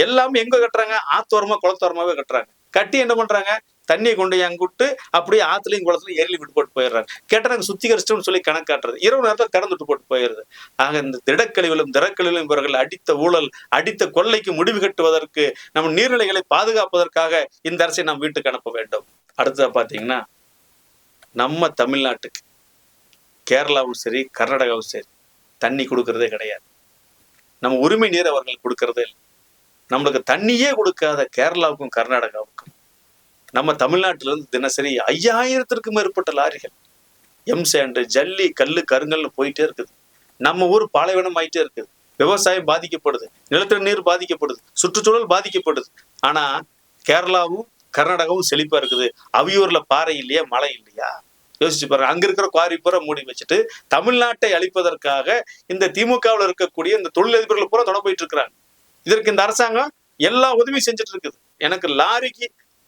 எல்லாமே எங்க கட்டுறாங்க? ஆத்தோரமா குளத்தோரமாவே கட்டுறாங்க. கட்டி என்ன பண்றாங்க? தண்ணியை கொண்டு அங்குட்டு அப்படியே ஆத்துலையும் குளத்துலையும் ஏரியில விட்டு போட்டு போயிடுறாங்க. கேட்டா நாங்க சுத்திகரிச்சிட்டோம்னு சொல்லி கணக்கு காட்டுறது. இரவு நேரத்தில் திறந்துட்டு போட்டு போயிடுது. ஆக இந்த திடக்கழிவிலும் திறக்கழிவிலும் இவர்கள் அடித்த ஊழல், அடித்த கொள்ளைக்கு முடிவு கட்டுவதற்கு, நம்ம நீர்நிலைகளை பாதுகாப்பதற்காக இந்த அரசை நாம் வீட்டுக்கு அனுப்ப வேண்டும். அடுத்ததா பாத்தீங்கன்னா நம்ம தமிழ்நாட்டுக்கு கேரளாவும் சரி கர்நாடகாவும் சரி தண்ணி கொடுக்கறதே கிடையாது. நம்ம உரிமை நீர் அவர்கள் கொடுக்கறதே இல்லை. நம்மளுக்கு தண்ணியே கொடுக்காத கேரளாவுக்கும் கர்நாடகாவுக்கும் நம்ம தமிழ்நாட்டில இருந்து தினசரி 5000த்திற்கும் மேற்பட்ட லாரிகள் எம்சாண்ட், ஜல்லி, கல்லு, கருங்கல்னு போயிட்டே இருக்குது. நம்ம ஊர் பாலைவனம் ஆயிட்டே இருக்குது. விவசாயம் பாதிக்கப்படுது, நிலத்தடி நீர் பாதிக்கப்படுது, சுற்றுச்சூழல் பாதிக்கப்படுது. ஆனா கேரளாவும் கர்நாடகாவும் செழிப்பா இருக்குது. அவியூர்ல பாறை இல்லையா, மழை இல்லையா? யோசிச்சு பாருங்க. அங்க இருக்கிற குவாரி பூரா மூடி வச்சுட்டு தமிழ்நாட்டை அழிப்பதற்காக இந்த திமுகவில் இருக்கக்கூடிய இந்த தொழிலதிபர்கள் பூரா தொட போயிட்டு இருக்கிறாங்க. இதற்கு இந்த அரசாங்கம் எல்லா உதவியும் செஞ்சுட்டு இருக்குது. எனக்கு லாரிக்கு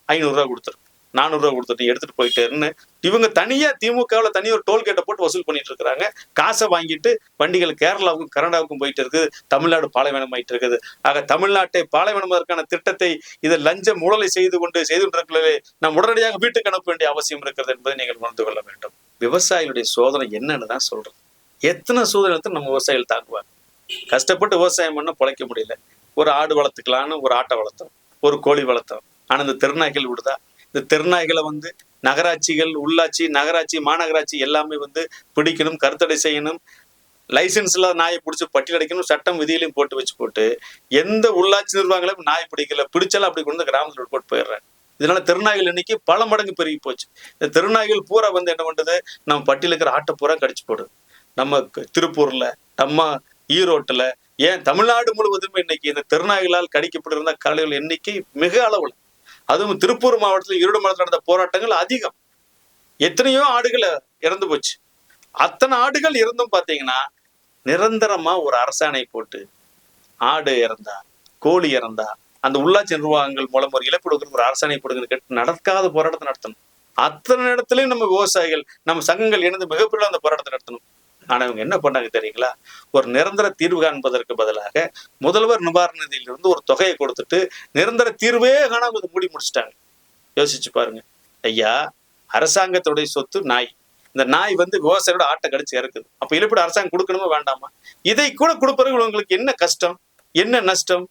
500 ரூபா கொடுத்துரு, 400 ரூபா கொடுத்துட்டு எடுத்துட்டு போயிட்டேன்னு இவங்க தனியா திமுகவில் தனி ஒரு டோல்கேட்டை போட்டு வசூல் பண்ணிட்டு இருக்கிறாங்க. காசை வாங்கிட்டு வண்டிகள் கேரளாவுக்கும் கர்நாடகாவுக்கும் போயிட்டு இருக்குது. தமிழ்நாடு பாலைவனம் ஆயிட்டு இருக்குது. ஆக தமிழ்நாட்டை பாலைவனத்திற்கான திட்டத்தை இதை லஞ்சம் ஊழலை செய்து கொண்டிருக்கிறதே நாம் உடனடியாக வீட்டுக்கு அனுப்ப வேண்டிய அவசியம் இருக்கிறது என்பதை நீங்கள் உணர்ந்து கொள்ள வேண்டும். விவசாயிகளுடைய சோதனை என்னன்னு தான் சொல்றது. எத்தனை சோதனை நம்ம விவசாயிகள் தாக்குவாங்க. கஷ்டப்பட்டு விவசாயம் பண்ண பிழைக்க முடியல. ஒரு ஆடு வளர்த்துக்கலான்னு ஒரு ஆட்டை வளர்த்தோம், ஒரு கோழி வளர்த்தோம். ஆனா இந்த திருநாய்கள் விடுதா? இந்த திருநாய்களை வந்து நகராட்சிகள், உள்ளாட்சி, நகராட்சி, மாநகராட்சி எல்லாமே வந்து பிடிக்கணும், கருத்தடை செய்யணும், லைசன்ஸ் இல்லாத நாயை பிடிச்சி பட்டியல் அடைக்கணும், சட்டம் விதியிலையும் போட்டு எந்த உள்ளாட்சி நிர்வாகங்களும் நாய் பிடிக்கல, பிடிச்சாலும் அப்படி கொண்டு கிராமத்தில் போட்டு போயிடுறாங்க. இதனால திருநாய்கள் எண்ணிக்கை பல மடங்கு பெருகி போச்சு. இந்த திருநாய்கள் பூரா வந்து என்ன பண்றது? நம்ம பட்டியல் இருக்கிற ஆட்டை பூரா கடிச்சு போடுது. நம்ம திருப்பூர்ல, நம்ம ஈரோட்டுல, ஏன் தமிழ்நாடு முழுவதும் இன்னைக்கு இந்த திருநாய்களால் கடிக்கப்பட்டிருந்த காளைகள் எண்ணிக்கை மிக அளவுல. அதுவும் திருப்பூர் மாவட்டத்தில் ஈரோடு மாவட்டத்தில் நடந்த போராட்டங்கள் அதிகம். எத்தனையோ ஆடுகளை இறந்து போச்சு. அத்தனை ஆடுகள் இருந்தும் பாத்தீங்கன்னா நிரந்தரமா ஒரு அரசாணை போட்டு ஆடு இறந்தா, கோழி இறந்தா அந்த உள்ளாட்சி நிர்வாகங்கள் மூலம் ஒரு இழப்பீடு கொடுக்குற ஒரு அரசாணை போடுங்க கேட்டு நடக்காத போராட்டத்தை நடத்தணும். அத்தனை இடத்துலயும் நம்ம விவசாயிகள், நம்ம சங்கங்கள் இணைந்து மிகப்பெரிய அந்த போராட்டத்தை நடத்தணும். ஆனா இவங்க என்ன பண்ணாங்க தெரியுங்களா? ஒரு நிரந்தர தீர்வு காண்பதற்கு பதிலாக முதல்வர் நிவாரண நிதியிலிருந்து ஒரு தொகையை கொடுத்துட்டு நிரந்தர தீர்வே காணாம மூடி முடிச்சிட்டாங்க. யோசிச்சு பாருங்க ஐயா. அரசாங்கத்துடைய சொத்து நாய். இந்த நாய் வந்து விவசாயியோட ஆட்டை கடிச்சு இறக்குது. அப்ப இழப்பீடு அரசாங்கம் கொடுக்கணுமா வேண்டாமா? இதை கூட கொடுப்பவர்கள் உங்களுக்கு என்ன கஷ்டம், என்ன நஷ்டம்?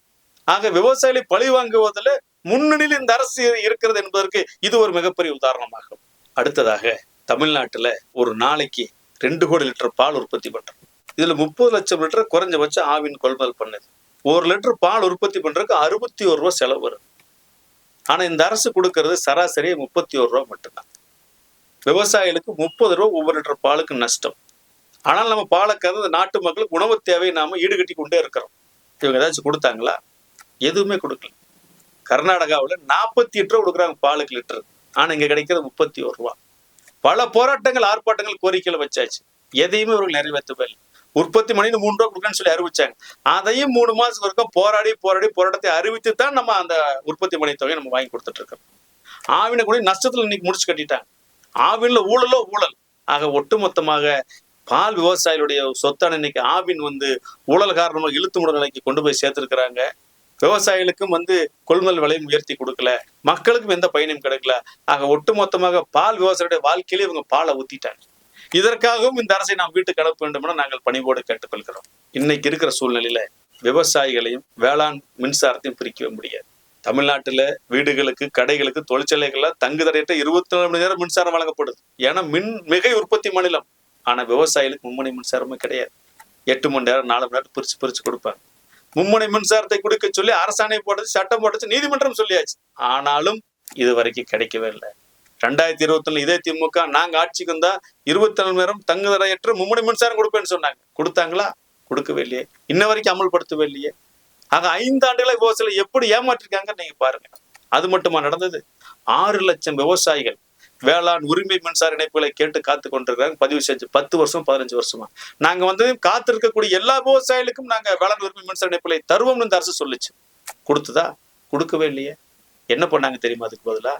ஆக விவசாயிகளை பழி வாங்குவதில் முன்னணியில் இந்த அரசு இருக்கிறது என்பதற்கு இது ஒரு மிகப்பெரிய உதாரணமாகும். அடுத்ததாக தமிழ்நாட்டுல ஒரு நாளைக்கு 2 கோடி லிட்டர் பால் உற்பத்தி பண்றோம். இதுல 30 லட்சம் லிட்டர் குறைஞ்சபட்சம் ஆவின் கொள்முதல் பண்ணுது. 1 லிட்டர் பால் உற்பத்தி பண்றதுக்கு 61 ரூபா செலவு வரும். ஆனா இந்த அரசு கொடுக்கறது சராசரி 31 ரூபா மட்டும்தான். விவசாயிகளுக்கு 30 ரூபா ஒவ்வொரு லிட்டர் பாலுக்கு நஷ்டம். ஆனால் நம்ம பாலை கறந்து நாட்டு மக்களுக்கு உணவு தேவையை நாம ஈடுகட்டி கொண்டே இருக்கிறோம். இவங்க ஏதாச்சும் கொடுத்தாங்களா? எதுவுமே கொடுக்கல. கர்நாடகாவில் 48 ரூபா கொடுக்குறாங்க பாலுக்கு லிட்டர். ஆனா இங்க கிடைக்கிறது 31 ரூபா. பல போராட்டங்கள், ஆர்ப்பாட்டங்கள், கோரிக்கைகள் வச்சாச்சு. எதையுமே இவர்கள் நிறைவேற்றவே இல்லை. உற்பத்தி மணின்னு 3 ரூபா கொடுக்கணும்னு சொல்லி அறிவிச்சாங்க. அதையும் 3 மாசம் வரைக்கும் போராட்டத்தை அறிவித்து தான் நம்ம அந்த உற்பத்தி மணி தொகையை நம்ம வாங்கி கொடுத்துட்டு இருக்கோம். ஆவினை கூட நஷ்டத்துல இன்னைக்கு முடிச்சு கட்டிட்டாங்க. ஆவின்ல ஊழலோ ஊழல். ஆக ஒட்டுமொத்தமாக பால் விவசாயிகளுடைய சொத்தான இன்னைக்கு ஆவின் ஊழல் காரணமாக இழுத்து முட நிலைக்கு கொண்டு போய் சேர்த்திருக்கிறாங்க. விவசாயிகளுக்கும் கொள்முதல் விலையும் உயர்த்தி கொடுக்கல, மக்களுக்கும் எந்த பயனும் கிடைக்கல. ஆக ஒட்டுமொத்தமாக பால் விவசாயியுடைய வாழ்க்கையிலே இவங்க பாலை ஊத்திட்டாங்க. இதற்காகவும் இந்த அரசை நாம் வீட்டுக்கு அனுப்ப வேண்டும் என நாங்கள் பணிவோடு கேட்டுக்கொள்கிறோம். இன்னைக்கு இருக்கிற சூழ்நிலையில விவசாயிகளையும் வேளாண் மின்சாரத்தையும் பிரிக்கவே முடியாது. தமிழ்நாட்டுல வீடுகளுக்கு, கடைகளுக்கு, தொழிற்சாலைகள்ல தங்குதடையற்ற 24 மணி நேரம் மின்சாரம் வழங்கப்படுது. ஏன்னா மிகை உற்பத்தி மாநிலம். ஆனா விவசாயிகளுக்கு மும்முனை மின்சாரமும் கிடையாது. 8 மணி நேரம் 4 மணி நேரம் பிரிச்சு கொடுப்பாங்க. மும்முனை மின்சாரத்தை கொடுக்க சொல்லி அரசாணை போட்டுச்சு, சட்டம் போட்டுச்சு, நீதிமன்றம் சொல்லியாச்சு. ஆனாலும் இது வரைக்கும் கிடைக்கவே இல்லை. 2021 இதே திமுக நாங்க ஆட்சிக்கு வந்தா 24 மணி நேரம் தங்குதடையற்ற மும்முனை மின்சாரம் கொடுப்பேன்னு சொன்னாங்க. கொடுத்தாங்களா? கொடுக்கவே இல்லையே. இன்ன வரைக்கும் அமல்படுத்தவே இல்லையே. ஆக 5 ஆண்டுகளை விவசாயிகள் எப்படி ஏமாற்றிருக்காங்க நீங்க பாருங்க. அது மட்டுமா நடந்தது? 6 லட்சம் விவசாயிகள் வேளாண் உரிமை மின்சார இணைப்புகளை கேட்டு காத்து கொண்டிருக்காங்க. பதிவு செஞ்சு 10 வருஷம் 15 வருஷமா நாங்க காத்து இருக்கக்கூடிய எல்லா விவசாயிகளுக்கும் நாங்க வேளாண் உரிமை மின்சார இணைப்புகளை தருவோம்னு இந்த அரசு சொல்லிச்சு. கொடுத்ததா? கொடுக்கவே இல்லையே. என்ன பண்ணாங்க தெரியுமா? அதுக்கு பதிலா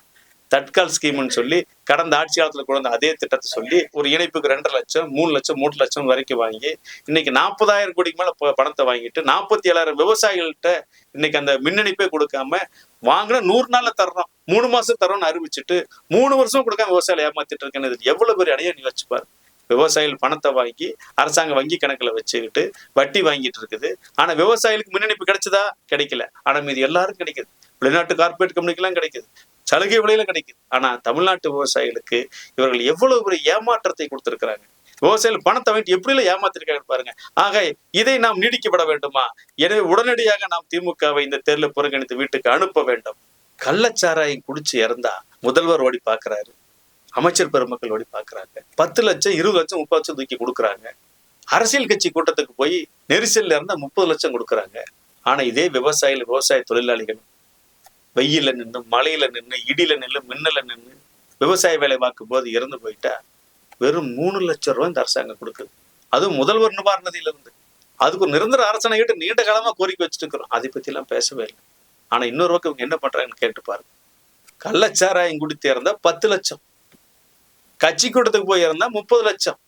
தட்கால் ஸ்கீம்னு சொல்லி கடந்த ஆட்சி காலத்துல கொண்டு அதே திட்டத்தை சொல்லி ஒரு இணைப்புக்கு 2 லட்சம் 3 லட்சம் 3 லட்சம் வரைக்கும் வாங்கி இன்னைக்கு 40,000 கோடிக்கு மேல பணத்தை வாங்கிட்டு 47,000 விவசாயிகள்கிட்ட இன்னைக்கு அந்த மின் இணைப்பே கொடுக்காம வாங்கின 100 நாள்ல தர்றோம், 3 மாசம் தரோம்னு அறிவிச்சுட்டு 3 வருஷம் கொடுக்காம விவசாயிகள் ஏமாத்திட்டு இருக்கேன்னு இது எவ்வளவு பெரிய அடைய நீ வச்சுப்பாரு. விவசாயிகள் பணத்தை வாங்கி அரசாங்க வங்கி கணக்குல வச்சுக்கிட்டு வட்டி வாங்கிட்டு இருக்குது. ஆனா விவசாயிகளுக்கு மின் இணைப்பு கிடைச்சதா? கிடைக்கல. ஆனா மீது எல்லாரும் கிடைக்குது. வெளிநாட்டு கார்பரேட் கம்பெனிக்கெல்லாம் கிடைக்குது, சலுகை விலையில கிடைக்குது. ஆனா தமிழ்நாட்டு விவசாயிகளுக்கு இவர்கள் எவ்வளவு பெரிய ஏமாற்றத்தை கொடுத்திருக்கிறாங்க. விவசாயிகள் பணத்தை வாங்கிட்டு எப்படி எல்லாம் ஏமாத்திருக்காங்க பாருங்க. ஆக இதை நாம் நீடிக்கப்பட வேண்டுமா? எனவே உடனடியாக நாம் திமுகவை இந்த தேர்தலை புறக்கணித்து வீட்டுக்கு அனுப்ப வேண்டும். கள்ளச்சாராயம் குடிச்சு இறந்தா முதல்வர் ஓடி பாக்குறாரு, அமைச்சர் பெருமக்கள் ஓடி பாக்குறாங்க. 10 லட்சம் 20 லட்சம் 30 லட்சம் தூக்கி கொடுக்குறாங்க. அரசியல் கட்சி கூட்டத்துக்கு போய் நெரிசல்ல இருந்தா 30 லட்சம் கொடுக்குறாங்க. ஆனா இதே விவசாய தொழிலாளிகள் வெயில நின்று, மழையில நின்று, இடியில நின்று, மின்னல நின்று விவசாய வேலை பார்க்கும் போது இறந்து போயிட்டா வெறும் 3 லட்சம் ரூபாய் இந்த அரசாங்கம் கொடுக்குது. அதுவும் முதல்வர் நிவாரண நிதியில இருந்து. அதுக்கு ஒரு நிரந்தர அரசனை கிட்ட நீண்ட காலமா கோரிக்கை வச்சுட்டு இருக்கிறோம். அதை பத்தி எல்லாம் பேசவே இல்லை. ஆனா இன்னொரு பக்கம் இவங்க என்ன பண்றாங்கன்னு கேட்டு பாருங்க. கள்ளச்சாராயம் குடித்து இறந்தா 10 லட்சம், கட்சி கூட்டத்துக்கு போய் இறந்தா 30 லட்சம்.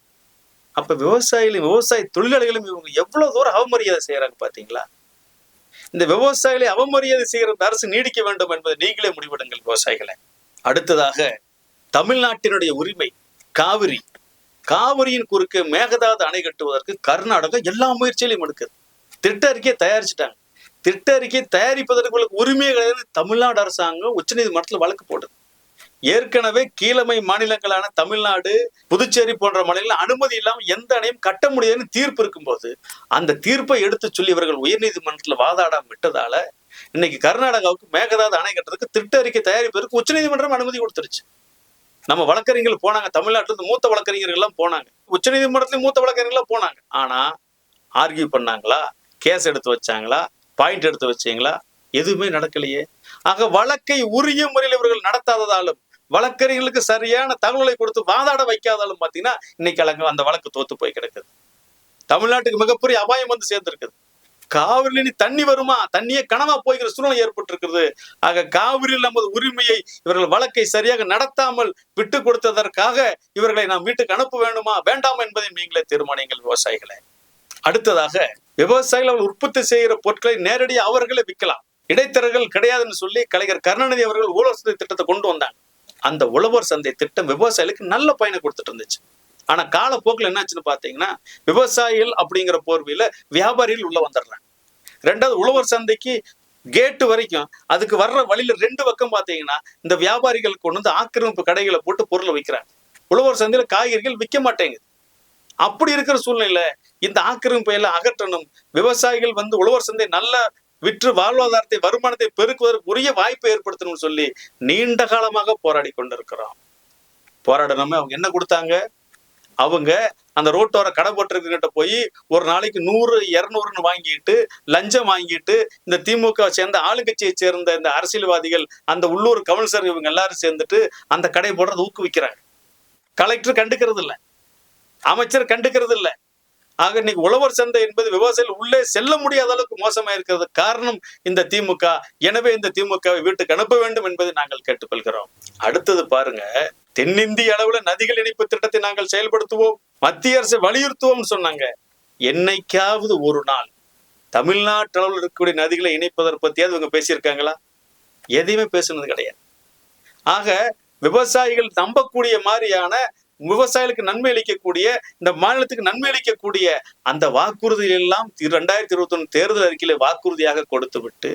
அப்ப விவசாய தொழிலாளிகளும் இவங்க எவ்வளவு தூரம் அவமரியாதை செய்யறாங்க பாத்தீங்களா? இந்த விவசாயிகளை அவமரியாதை செய்கிற அரசு நீடிக்க வேண்டும் என்பதை நீங்களே முடிவெடுங்கள் விவசாயிகளை. அடுத்ததாக தமிழ்நாட்டினுடைய உரிமை காவிரியின் குறுக்கே மேகதாது அணை கட்டுவதற்கு கர்நாடகா எல்லா முயற்சிகளையும் எடுக்குது. திட்ட அறிக்கையை தயாரிச்சுட்டாங்க. திட்ட அறிக்கையை தயாரிப்பதற்கு உரிமை கிடையாது. தமிழ்நாடு அரசாங்கம் உச்சநீதிமன்றத்தில் வழக்கு போடுது. ஏற்கனவே கீழமை மாநிலங்களான தமிழ்நாடு, புதுச்சேரி போன்ற மாநிலங்கள் அனுமதி இல்லாம எந்த அணையும் கட்ட முடியாதுன்னு தீர்ப்பு இருக்கும்போது அந்த தீர்ப்பை எடுத்து சொல்லி இவர்கள் உயர்நீதிமன்றத்தில் வாதாடாம விட்டதால இன்னைக்கு கர்நாடகாவுக்கு மேகதாது அணை கட்டுறதுக்கு திட்ட அறிக்கை தயாரிப்பதற்கு உச்சநீதிமன்றம் அனுமதி கொடுத்துருச்சு. நம்ம வழக்கறிஞர்கள் போனாங்க, தமிழ்நாட்டில இருந்து மூத்த வழக்கறிஞர்கள் எல்லாம் போனாங்க, உச்சநீதிமன்றத்திலும் மூத்த வழக்கறிஞர்கள் போனாங்க. ஆனா ஆர்கியூ பண்ணாங்களா? கேஸ் எடுத்து வச்சாங்களா? பாயிண்ட் எடுத்து வச்சீங்களா? எதுவுமே நடக்கலையே. ஆக வழக்கை உரிய முறையில் இவர்கள் நடத்தாததாலும், வழக்கறிஞர்களுக்கு சரியான தகவலை கொடுத்து வாதாட வைக்காதாலும் பாத்தீங்கன்னா இன்னைக்கு அந்த வழக்கு தோத்து போய் கிடக்குது. தமிழ்நாட்டுக்கு மிகப்பெரிய அபாயம் சேர்ந்திருக்குது. காவிரியில் தண்ணி வருமா, தண்ணியே கனவா போய்கிற சூழ்நிலை ஏற்பட்டு இருக்கிறது. ஆக காவிரியில் நமது உரிமையை இவர்கள் வழக்கை சரியாக நடத்தாமல் விட்டு கொடுத்ததற்காக இவர்களை நாம் வீட்டுக்கு அனுப்ப வேண்டுமா வேண்டாமா என்பதை நீங்களே தீர்மானிங்கள் விவசாயிகளை. அடுத்ததாக விவசாயிகள் அவர்கள் உற்பத்தி செய்கிற பொருட்களை நேரடியாக அவர்களே விற்கலாம், இடைத்தரகர்கள் கிடையாதுன்னு சொல்லி கலைஞர் கருணாநிதி அவர்கள் உழவர் சந்தை திட்டத்தை கொண்டு வந்தாங்க. அந்த உழவர் சந்தை திட்டம் விவசாயிகளுக்கு நல்ல பயனை கொடுத்துட்டு இருந்துச்சு. ஆனா காலப்போக்கில் என்னாச்சுன்னு பாத்தீங்கன்னா விவசாயிகள் அப்படிங்கிற போர்வையில வியாபாரிகள் உள்ள வந்துடுறாங்க. ரெண்டாவது உழவர் சந்தைக்கு கேட்டு வரைக்கும் அதுக்கு வர்ற வழியில 2 பக்கம் பாத்தீங்கன்னா இந்த வியாபாரிகள் கொண்டு ஆக்கிரமிப்பு கடைகளை போட்டு பொருளை விற்கிறாங்க. உழவர் சந்தையில காய்கறிகள் விற்க மாட்டேங்குது. அப்படி இருக்கிற சூழ்நிலையில இந்த ஆக்கிரமிப்பை எல்லாம் அகற்றணும், விவசாயிகள் உழவர் சந்தை நல்ல விற்று வாழ்வாதாரத்தை வருமானத்தை பெருக்குவதற்கு உரிய வாய்ப்பை ஏற்படுத்தணும்னு சொல்லி நீண்ட காலமாக போராடி கொண்டிருக்கிறோம். போராடணுமே அவங்க என்ன கொடுத்தாங்க? அவங்க அந்த ரோட்டோர கடை போட்டிருக்கிட்ட போய் ஒரு நாளைக்கு 100 200ன்னு வாங்கிட்டு லஞ்சம் வாங்கிட்டு இந்த திமுக சேர்ந்த ஆளுங்கட்சியை சேர்ந்த இந்த அரசியல்வாதிகள் அந்த உள்ளூர் கவுன்சிலர் இவங்க எல்லாரும் சேர்ந்துட்டு அந்த கடை போடுறது ஊக்குவிக்கிறாங்க. கலெக்டர் கண்டுக்கிறது இல்லை, அமைச்சர் கண்டுக்கிறது இல்லை. ஆக இன்னைக்கு உழவர் சந்தை என்பது விவசாயிகள் உள்ளே செல்ல முடியாத அளவுக்கு மோசமா இருக்கிறது காரணம் இந்த திமுக. எனவே இந்த திமுகவை வீட்டுக்கு அனுப்ப வேண்டும் என்பதை நாங்கள் கேட்டுக்கொள்கிறோம். அடுத்தது பாருங்க, தென்னிந்திய அளவுல நதிகள் இணைப்பு திட்டத்தை நாங்கள் செயல்படுத்துவோம், மத்திய அரசு வலியுறுத்துவோம் சொன்னாங்க. என்னைக்காவது ஒரு நாள் தமிழ்நாட்டு அளவில் இருக்கக்கூடிய நதிகளை இணைப்பதை பத்தியாவது இவங்க பேசியிருக்காங்களா? எதையுமே பேசுனது கிடையாது. ஆக விவசாயிகள் நம்பக்கூடிய மாதிரியான, விவசாயிகளுக்கு நன்மை அளிக்கக்கூடிய, இந்த மாநிலத்துக்கு நன்மை அளிக்கக்கூடிய அந்த வாக்குறுதிகள் எல்லாம் 2021 தேர்தல் அறிக்கையில வாக்குறுதியாக கொடுத்து விட்டு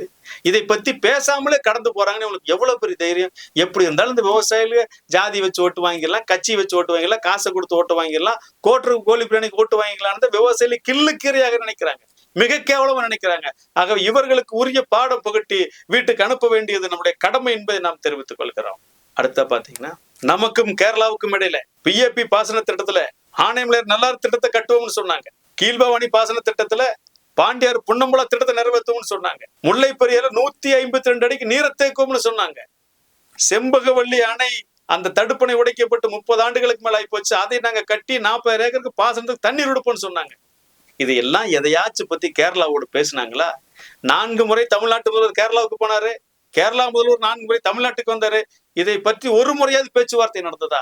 இதை பத்தி பேசாமலே கடந்து போறாங்கன்னு உங்களுக்கு எவ்வளவு பெரிய தைரியம்? எப்படி இருந்தாலும் இந்த விவசாயிகள் ஜாதி வச்சு ஓட்டு வாங்கிடலாம், கட்சி வச்சு ஓட்டு வாங்கிடலாம், காசை கொடுத்து ஓட்டு வாங்கிடலாம், கோட்டருக்கு கோழி பிரியாணிக்கு ஓட்டு வாங்கிக்கலான்னு விவசாயிகள் கிள்ளுக்கீரையாக நினைக்கிறாங்க, மிக கேவலமா நினைக்கிறாங்க. ஆக இவர்களுக்கு உரிய பாடம் புகட்டி வீட்டுக்கு அனுப்ப வேண்டியது நம்முடைய கடமை என்பதை நாம் தெரிவித்துக் கொள்கிறோம். அடுத்த பாத்தீங்கன்னா, நமக்கும் கேரளாவுக்கும் இடையில பிஏபி பாசன திட்டத்துல ஆனைமலையார் நல்லார் திட்டத்தை கட்டுவோம்னு சொன்னாங்க. கீழ்பவானி பாசன திட்டத்துல பாண்டியார் புன்னம்புலா திட்டத்தை நிறைவேற்றுவோம்னு சொன்னாங்க. முல்லை பெரியாறு 152 அடிக்கு நீரை தேக்குவோம்னு சொன்னாங்க. செம்பகவல்லி அணை அந்த தடுப்பணை உடைக்கப்பட்டு 30 ஆண்டுகளுக்கு மேல ஆகி போச்சு, அதை நாங்க கட்டி 40,000 ஏக்கருக்கு பாசனத்துக்கு தண்ணீர் விடுப்போம்னு சொன்னாங்க. இது எல்லாம் எதையாச்சும் பத்தி கேரளாவோடு பேசினாங்களா? 4 முறை தமிழ்நாட்டு முதல்வர் கேரளாவுக்கு போனாரு, கேரளா முதல்வர் 4 முறை தமிழ்நாட்டுக்கு வந்தாரு. இதை பற்றி ஒரு முறையாவது பேச்சுவார்த்தை நடந்ததா?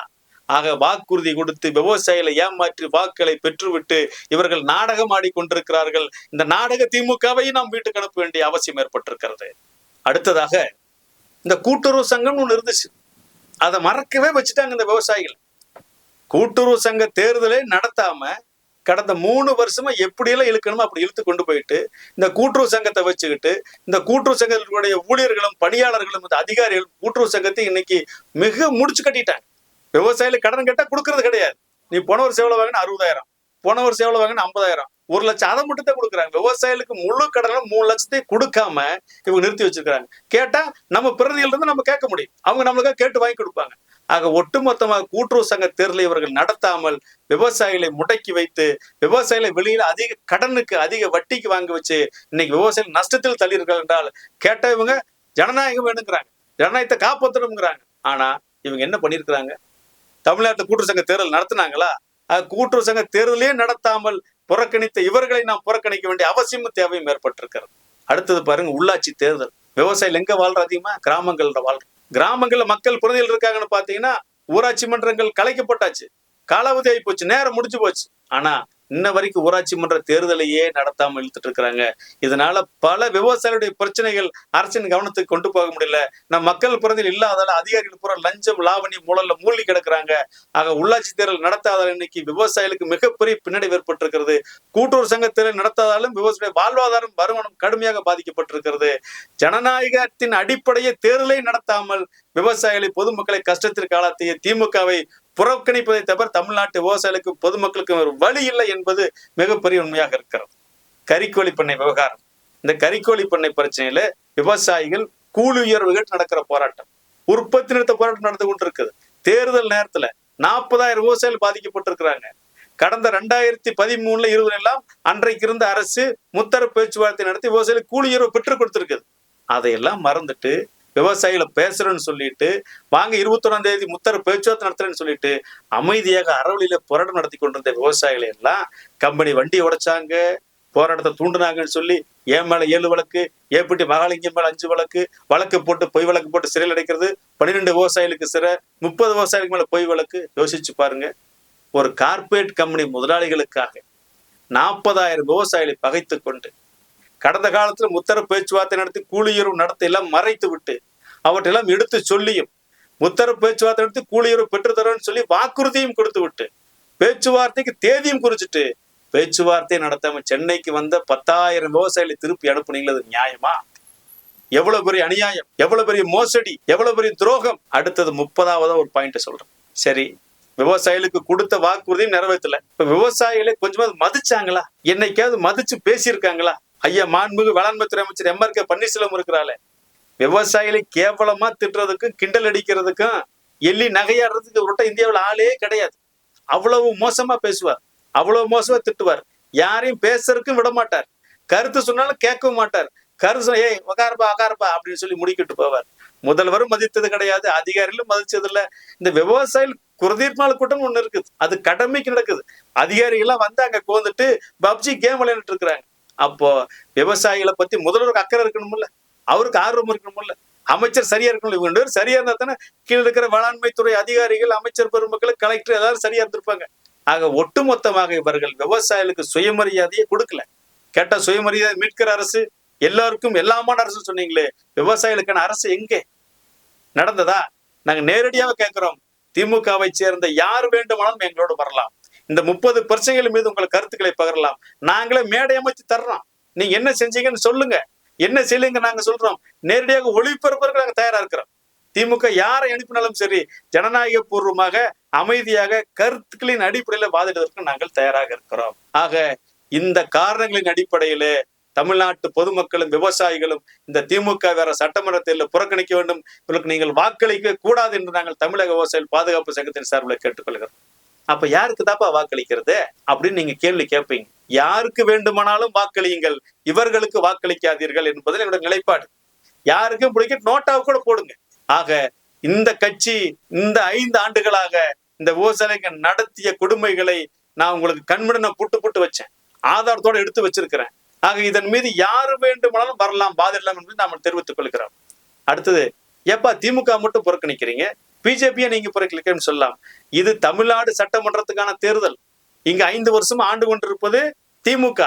ஆக வாக்குறுதி கொடுத்து விவசாயிகளை ஏமாற்றி வாக்குகளை பெற்றுவிட்டு இவர்கள் நாடகம் ஆடிக்கொண்டிருக்கிறார்கள். இந்த நாடக திமுகவை நாம் வீட்டுக்கு அனுப்ப வேண்டிய அவசியம் ஏற்பட்டிருக்கிறது. அடுத்ததாக இந்த கூட்டுறவு சங்கம் ஒண்ணு இருந்துச்சு, அதை மறக்கவே வச்சுட்டாங்க இந்த விவசாயிகள். கூட்டுறவு சங்க தேர்தலை நடத்தாம கடந்த 3 வருஷமா எப்படியெல்லாம் இழுக்கணுமோ அப்படி இழுத்து கொண்டு போயிட்டு இந்த கூட்டுறவு சங்கத்தை வச்சுக்கிட்டு இந்த கூட்டுறவு சங்கத்தினுடைய ஊழியர்களும் பணியாளர்களும் இந்த அதிகாரிகளும் கூட்டுறவு சங்கத்தை இன்னைக்கு மிக முடிச்சு கட்டிட்டாங்க. விவசாயிகளுக்கு கடன் கேட்டா கொடுக்கறது கிடையாது. நீ போன வருஷம் எவ்வளவு வாங்கினா 60,000, போன வருஷம் எவ்வளவு வாங்கினா 50,000, 1 லட்சம், அதை மட்டும் தான் கொடுக்குறாங்க. விவசாயிகளுக்கு முழு கடனும் 3 லட்சத்தை கொடுக்காம இவங்க நிறுத்தி வச்சிருக்காங்க. கேட்டா நம்ம பிரதிகள் இருந்து நம்ம கேட்க முடியும், அவங்க நம்மளுக்காக கேட்டு வாங்கி கொடுப்பாங்க. ஆக ஒட்டுமொத்தமாக கூட்டுறவு சங்க தேர்தலை இவர்கள் நடத்தாமல் விவசாயிகளை முடக்கி வைத்து விவசாயிகளை வெளியில அதிக கடனுக்கு அதிக வட்டிக்கு வாங்க வச்சு இன்னைக்கு விவசாயிகள் நஷ்டத்தில் தள்ளியிருக்காங்க என்றால் கேட்டா இவங்க ஜனநாயகம் வேணுங்கிறாங்க, ஜனநாயகத்தை காப்பாற்றணுங்கிறாங்க. ஆனா இவங்க என்ன பண்ணிருக்கிறாங்க? தமிழ்நாட்டில் கூட்டுறவு சங்க தேர்தல் நடத்தினாங்களா? கூட்டுறவு சங்க தேர்தலே நடத்தாமல் புறக்கணித்த இவர்களை நாம் புறக்கணிக்க வேண்டிய அவசியமும் தேவையும் ஏற்பட்டிருக்கிறது. அடுத்தது பாருங்க, உள்ளாட்சி தேர்தல். விவசாயிகள் எங்க வாழ்ற? அதிகமா கிராமங்கள்ல வாழ்ற. கிராமங்கள்ல மக்கள் பிரதிகள் இருக்காங்கன்னு பாத்தீங்கன்னா ஊராட்சி மன்றங்கள் கலைக்கப்பட்டாச்சு, காலாவதி ஆகி போச்சு, நேரம் முடிஞ்சு போச்சு. ஆனா இன்ன வரைக்கும் ஊராட்சி மன்ற தேர்தலையே நடத்தாம இழுத்துட்டு இருக்கிறாங்க. இதனால பல விவசாயிகளுடைய பிரச்சனைகள் அரசின் கவனத்துக்கு கொண்டு போக முடியல. நம்ம மக்கள் பிரதிகள் இல்லாதால அதிகாரிகள் பூரா லஞ்சம் லாவணி மூலல்ல மூழ்கி கிடக்குறாங்க. ஆக உள்ளாட்சி தேர்தல் நடத்தாதால இன்னைக்கு விவசாயிகளுக்கு மிகப்பெரிய பின்னடைவு ஏற்பட்டிருக்கிறது. கூட்டுறவு சங்க தேர்தல் நடத்தாதாலும் விவசாய வாழ்வாதாரம் வருமானம் கடுமையாக பாதிக்கப்பட்டிருக்கிறது. ஜனநாயகத்தின் அடிப்படையை தேர்தலை நடத்தாமல் விவசாயிகளை பொதுமக்களை கஷ்டத்திற்கு ஆளாத்திய திமுகவை புறக்கணிப்பதை தவிர தமிழ்நாட்டு விவசாயிகளுக்கும் பொதுமக்களுக்கும் ஒரு வழி இல்லை என்பது மிகப்பெரிய உண்மையாக இருக்கிறது. கறிக்கோழி பண்ணை விவகாரம். இந்த கறிக்கோழி பண்ணை பிரச்சனையில விவசாயிகள் கூலி உயர்வு கேட்டு நடக்கிற போராட்டம், உற்பத்தி நிறுத்த போராட்டம் நடந்து கொண்டிருக்குது. தேர்தல் நேரத்துல 40,000 விவசாயிகள் பாதிக்கப்பட்டிருக்கிறாங்க. கடந்த 2013, 20 எல்லாம் அன்றைக்கு இருந்த அரசு முத்தரப்பு பேச்சுவார்த்தை நடத்தி விவசாயிகளுக்கு கூலி உயர்வு பெற்றுக் கொடுத்திருக்குது. அதையெல்லாம் மறந்துட்டு விவசாயிகளை பேசுறேன்னு சொல்லிட்டு வாங்க 21ஆம் தேதி முத்தரப்பு பேச்சுவார்த்தை நடத்துறேன்னு சொல்லிட்டு அமைதியாக அறவழியில போராட்டம் நடத்தி கொண்டிருந்த விவசாயிகளை எல்லாம் கம்பெனி வண்டி உடைச்சாங்க, போராட்டத்தை தூண்டுனாங்கன்னு சொல்லி என் மேல 7 வழக்கு, ஏபிடி மகாலிங்கம் மேல 5 வழக்கு, வழக்கு போட்டு பொய் வழக்கு போட்டு சிறையில் அடைக்கிறது, 12 விவசாயிகளுக்கு சிறை, 30 விவசாயிகளுக்கு மேல பொய் வழக்கு. யோசிச்சு பாருங்க, ஒரு கார்பரேட் கம்பெனி முதலாளிகளுக்காக 40,000 விவசாயிகளை பகைத்து கொண்டு கடந்த காலத்துல முத்தரப்பு பேச்சுவார்த்தை நடத்தி கூலியுறவு நடத்த எல்லாம் மறைத்து விட்டு அவற்றெல்லாம் எடுத்து சொல்லியும் முத்தரப்பு பேச்சுவார்த்தை நடத்தி கூலியுறவு பெற்று தரோன்னு சொல்லி வாக்குறுதியும் கொடுத்து விட்டு பேச்சுவார்த்தைக்கு தேதியும் குறிச்சிட்டு பேச்சுவார்த்தை நடத்தாம சென்னைக்கு வந்த 10,000 விவசாயிகளை திருப்பி அனுப்புனீங்களது நியாயமா? எவ்வளவு பெரிய அநியாயம், எவ்வளவு பெரிய மோசடி, எவ்வளவு பெரிய துரோகம். அடுத்தது 30வது ஒரு பாயிண்ட் சொல்றேன். சரி, விவசாயிகளுக்கு கொடுத்த வாக்குறுதியும் நிறைவேற்றல. இப்ப விவசாயிகளை கொஞ்சமாவது மதிச்சாங்களா? என்னைக்காவது மதிச்சு பேசியிருக்காங்களா? ஐயா மாண்புமிகு வேளாண்மைத்துறை அமைச்சர் எம்.ஆர்.கே. பன்னீர்செல்வம் இருக்கிறாளே, விவசாயிகளை கேவலமா திட்டுறதுக்கும் கிண்டல் அடிக்கிறதுக்கும் எள்ளி நகையாடுறதுக்கு இவர்கிட்ட இந்தியாவில் ஆளே கிடையாது. அவ்வளவு மோசமா பேசுவார், அவ்வளவு மோசமா திட்டுவார், யாரையும் பேசுறதுக்கும் விட மாட்டார், கருத்து சொன்னாலும் கேட்கவும் மாட்டார். கருத்து ஏய் உக்காரப்பா உக்காரப்பா அப்படின்னு சொல்லி முடிக்கிட்டு போவார். முதல்வரும் மதித்தது கிடையாது, அதிகாரிகளும் மதிச்சது இல்ல. இந்த விவசாயிகள் குறைதீர் நாள் கூட்டம் ஒண்ணு இருக்குது, அது கடமைக்கு நடக்குது. அதிகாரிகள்லாம் வந்து அங்க கோந்துட்டு பப்ஜி கேம் விளையாண்டுட்டு இருக்கிறாங்க. அப்போ விவசாயிகளை பத்தி முதல்வருக்கு அக்கறை இருக்கணும்ல, அவருக்கு ஆர்வம் இருக்கணும்ல, அமைச்சர் சரியா இருக்கணும். இவங்க சரியா இருந்தா தானே கீழே இருக்கிற வேளாண்மை துறை அதிகாரிகள், அமைச்சர் பெருமக்கள், கலெக்டர் எல்லாரும் சரியா இருந்திருப்பாங்க. ஆக ஒட்டுமொத்தமாக இவர்கள் விவசாயிகளுக்கு சுயமரியாதையை கொடுக்கல. கேட்டா சுயமரியாதை மீட்கிற அரசு, எல்லாருக்கும் எல்லாமான அரசு சொன்னீங்களே, விவசாயிகளுக்கான அரசு எங்கே நடந்ததா? நாங்க நேரடியாக கேட்கிறோம். திமுகவை சேர்ந்த யார் வேண்டுமானாலும் எங்களோடு வரலாம், இந்த 30 பிரச்சனைகள் மீது உங்கள் கருத்துக்களை பகிரலாம், நாங்களே மேடை அமைச்சு தர்றோம், நீங்க என்ன செஞ்சீங்கன்னு சொல்லுங்க, என்ன செய்யுங்க நாங்க சொல்றோம். நேரடியாக ஒளிபரப்புக்கு நாங்க தயாரா இருக்கிறோம். திமுக யாரை அனுப்பினாலும் சரி, ஜனநாயக பூர்வமாக அமைதியாக கருத்துக்களின் அடிப்படையில வாதிடுவதற்கு நாங்கள் தயாராக இருக்கிறோம். ஆக இந்த காரணங்களின் அடிப்படையிலே தமிழ்நாட்டு பொதுமக்களும் விவசாயிகளும் இந்த திமுக வேற சட்டமன்ற தேர்தலில் புறக்கணிக்க வேண்டும், இவர்களுக்கு நீங்கள் வாக்களிக்க கூடாது என்று நாங்கள் தமிழக விவசாயிகள் பாதுகாப்பு சங்கத்தின் சார்பில் கேட்டுக்கொள்கிறோம். அப்ப யாருக்கு தாப்பா வாக்களிக்கிறது அப்படின்னு நீங்க கேள்வி கேட்பீங்க. யாருக்கு வேண்டுமானாலும் வாக்களியுங்கள், இவர்களுக்கு வாக்களிக்காதீர்கள் என்பதில் என்னோட நிலைப்பாடு. யாருக்கும் பிடிக்க நோட்டாவை கூட போடுங்க. ஆக இந்த கட்சி இந்த 5 ஆண்டுகளாக இந்த விவசாயிகள் நடத்திய கொடுமைகளை நான் உங்களுக்கு கண்முன்ன புட்டு வச்சேன், ஆதாரத்தோட எடுத்து வச்சிருக்கிறேன். ஆக இதன் மீது யாரு வேண்டுமானாலும் வரலாம், பாதிடலாம் என்பதை நாம் தெரிவித்துக் கொள்கிறோம். அடுத்தது, ஏப்பா திமுக மட்டும் புறக்கணிக்கிறீங்க, பிஜேபியை நீங்க புறக்கணிக்கிறேன்னு சொல்லலாம். இது தமிழ்நாடு சட்டமன்றத்துக்கான தேர்தல். இங்க 5 வருஷமா ஆண்டு கொண்டிருப்பது திமுக.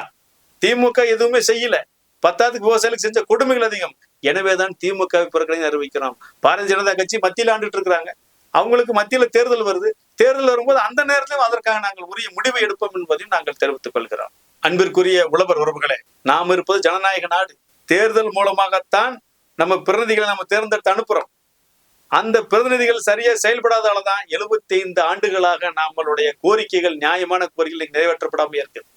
திமுக எதுவுமே செய்யல, 10க்கு விவசாயிகளுக்கு செஞ்ச கொடுமைகள் அதிகம். எனவேதான் திமுகவை புறக்கணித்து அறிவிக்கிறோம். பாரதிய ஜனதா கட்சி மத்தியில் ஆண்டுட்டு இருக்கிறாங்க, அவங்களுக்கு மத்தியில தேர்தல் வருது. தேர்தல் வரும்போது அந்த நேரத்திலும் அதற்காக நாங்கள் உரிய முடிவை எடுப்போம் என்பதையும் நாங்கள் தெரிவித்துக் கொள்கிறோம். அன்பிற்குரிய உழவர் உறவுகளே, நாம் இருப்பது ஜனநாயக நாடு. தேர்தல் மூலமாகத்தான் நம்ம பிரதிநிதிகளை நம்ம தேர்ந்தெடுத்து அனுப்புறோம். அந்த பிரதிநிதிகள் சரியா செயல்படாதாலதான் 75 ஆண்டுகளாக நம்மளுடைய கோரிக்கைகள், நியாயமான கோரிக்கைகள் நிறைவேற்றப்படாமல் இருக்குது.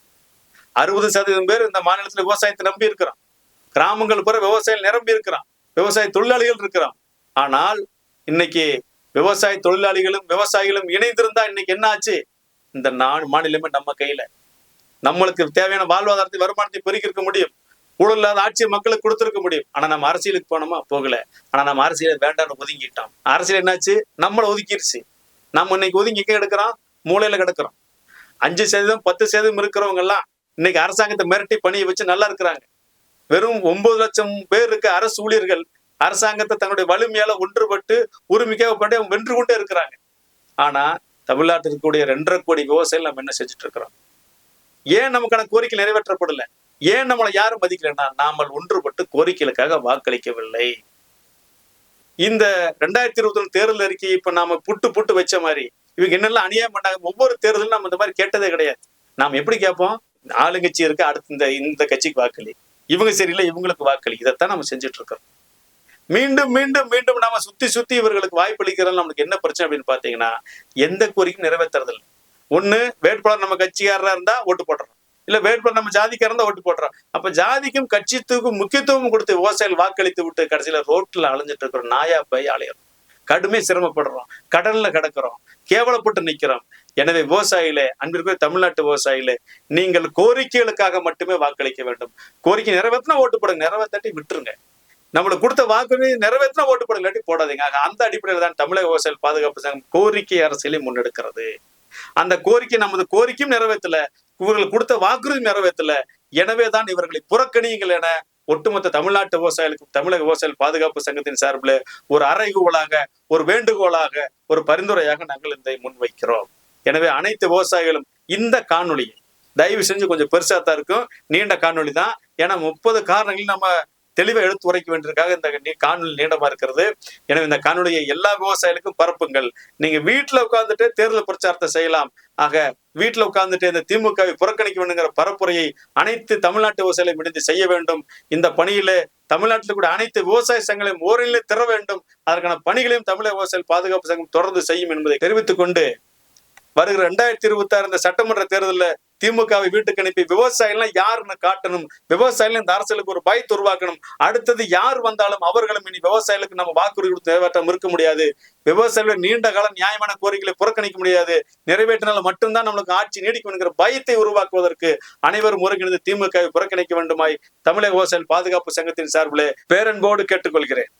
60% பேர் இந்த மாநிலத்துல விவசாயத்தை நம்பி இருக்கிறோம். கிராமங்கள் பிற விவசாயிகள் நிரம்பி இருக்கிறோம், விவசாய தொழிலாளிகள் இருக்கிறோம். ஆனால் இன்னைக்கு விவசாய தொழிலாளிகளும் விவசாயிகளும் இணைந்திருந்தா இன்னைக்கு என்ன ஆச்சு? இந்த மாநிலமே நம்ம கையில. நம்மளுக்கு தேவையான வாழ்வாதாரத்தை, வருமானத்தை பெருக்கிருக்க முடியும், ஊழல் இல்லாத ஆட்சியை மக்களுக்கு கொடுத்திருக்க முடியும். ஆனா நம்ம அரசியலுக்கு போனோமா? போகல. ஆனா நம்ம அரசியலை வேண்டாம்னு ஒதுங்கிட்டோம். அரசியல் என்னாச்சு? நம்மளை ஒதுக்கிடுச்சு. நம்ம இன்னைக்கு ஒதுங்கி எங்க கிடக்கிறோம்? மூலையில கிடக்கிறோம். 5% 10% இருக்கிறவங்க எல்லாம் இன்னைக்கு அரசாங்கத்தை மிரட்டி பணியை வச்சு நல்லா இருக்கிறாங்க. வெறும் 9 லட்சம் பேர் இருக்க அரசு ஊழியர்கள் அரசாங்கத்தை தங்களுடைய வலிமையால ஒன்றுபட்டு உரிமைக்காக பண்ணி வென்று கொண்டே இருக்கிறாங்க. ஆனா தமிழ்நாட்டில் இருக்கக்கூடிய 2.5 கோடி விவசாயிகள் நம்ம என்ன செஞ்சுட்டு இருக்கிறோம்? ஏன் நமக்கான கோரிக்கை நிறைவேற்றப்படல? ஏன் நம்மளை யாரும் மதிக்கலன்னா, நாமல் ஒன்றுபட்டு கோரிக்கைகளுக்காக வாக்களிக்கவில்லை. இந்த 2021 தேர்தல் அறிக்கையை இப்ப நாம புட்டு வச்ச மாதிரி இவங்க என்னெல்லாம் அநியாயம் பண்ணாங்க, ஒவ்வொரு தேர்தலும் நம்ம இந்த மாதிரி கேட்டதே கிடையாது. நாம் எப்படி கேட்போம்? ஆளுங்கட்சி இருக்கு, அடுத்து இந்த கட்சிக்கு வாக்களி, இவங்க சரியில்லை இவங்களுக்கு வாக்களி. இதைத்தான் நம்ம செஞ்சுட்டு இருக்கோம். மீண்டும் மீண்டும் மீண்டும் நாம சுத்தி இவர்களுக்கு வாய்ப்பு அளிக்கிறது. நம்மளுக்கு என்ன பிரச்சனை அப்படின்னு பாத்தீங்கன்னா, எந்த கோரிக்கையும் நிறைவேற்றுறதில்லை. ஒண்ணு வேட்பாளர் நம்ம கட்சிக்காரரா இருந்தா ஓட்டு போடுறோம், இல்ல வேட்பாளர் நம்ம ஜாதிக்காரர் இருந்தா ஓட்டு போடுறோம். அப்ப ஜாதிக்கும் கட்சித்துக்கும் முக்கியத்துவம் கொடுத்து விவசாயிகள் வாக்களித்து விட்டு கடைசியில ரோட்ல அலைஞ்சிட்டு இருக்கிறோம், நாயா போய் அலையிறோம், கடுமை சிரமப்படுறோம், கடல்ல கிடக்கிறோம், கேவலப்பட்டு நிக்கிறோம். எனவே விவசாயிகளே, அன்பிற்குரிய தமிழ்நாட்டு விவசாயிகளே, நீங்கள் கோரிக்கைகளுக்காக மட்டுமே வாக்களிக்க வேண்டும். கோரிக்கை நிறைவேற்றினா ஓட்டு போடுங்க, நிறைவேற்றி விட்டுருங்க. நம்மளுக்கு கொடுத்த வாக்குறுதி நிறைவேற்றினா ஓட்டு போடுங்க, இல்லாட்டி போடாதீங்க. அந்த அடிப்படையில் தான் தமிழக விவசாயிகள் பாதுகாப்பு சங்கம் கோரிக்கை அரசியலை முன்னெடுக்கிறது. அந்த கோரிக்கை நமது கோரிக்கையும் நிறைவேற்றல, இவர்கள் கொடுத்த வாக்குறுதி நிறைவேற்றல. எனவே தான் இவர்களை புறக்கணியுங்கள் என ஒட்டுமொத்த தமிழ்நாட்டு விவசாயிகளுக்கும் தமிழக விவசாயிகள் பாதுகாப்பு சங்கத்தின் சார்பில் ஒரு அறைகூவலாக, ஒரு வேண்டுகோளாக, ஒரு பரிந்துரையாக நாங்கள் இதை முன்வைக்கிறோம். எனவே அனைத்து விவசாயிகளும் இந்த காணொலியை தயவு செஞ்சு, கொஞ்சம் பெருசா தான் இருக்கும், நீண்ட காணொலி தான், ஏன்னா 30 காரணங்கள் நம்ம தெளிவை எடுத்து உரைக்க வேண்டியதுக்காக இந்த காணொலி நீண்டமா இருக்கிறது. எனவே இந்த காணொலியை எல்லா விவசாயிகளுக்கும் பரப்புங்கள். நீங்க வீட்டுல உட்கார்ந்துட்டு தேர்தல் பிரச்சாரத்தை செய்யலாம். ஆக வீட்டுல உட்கார்ந்துட்டு இந்த திமுகவை புறக்கணிக்க வேண்டுங்கிற பரப்புரையை அனைத்து தமிழ்நாட்டு விவசாயிகளை முடிந்து செய்ய வேண்டும். இந்த பணியில தமிழ்நாட்டில் கூட அனைத்து விவசாய சங்கங்களையும் ஓரிலே திற வேண்டும். அதற்கான பணிகளையும் தமிழக விவசாயிகள் பாதுகாப்பு சங்கம் தொடர்ந்து செய்யும் என்பதை தெரிவித்துக் கொண்டு, வருகிற 2026 இந்த சட்டமன்ற தேர்தலில் திமுகவை வீட்டுக்கு அனுப்பி விவசாயிகள் யாருன்னு காட்டணும். விவசாயிகள் இந்த அரசியலுக்கு ஒரு பயத்தை உருவாக்கணும். அடுத்தது யார் வந்தாலும் அவர்களும் இனி விவசாயிகளுக்கு நம்ம வாக்குறுதி கொடுத்து நிறைவேற்றம் இருக்க முடியாது. விவசாயிகள் நீண்ட காலம் நியாயமான கோரிக்கைகளை புறக்கணிக்க முடியாது. நிறைவேற்றினால் மட்டும்தான் நம்மளுக்கு ஆட்சி நீடிக்கும் என்கிற பயத்தை உருவாக்குவதற்கு அனைவரும் ஒருங்கிணைந்து திமுகவை புறக்கணிக்க வேண்டுமாய் தமிழக விவசாயிகள் பாதுகாப்பு சங்கத்தின் சார்பிலே பேரன்போடு கேட்டுக்கொள்கிறேன்.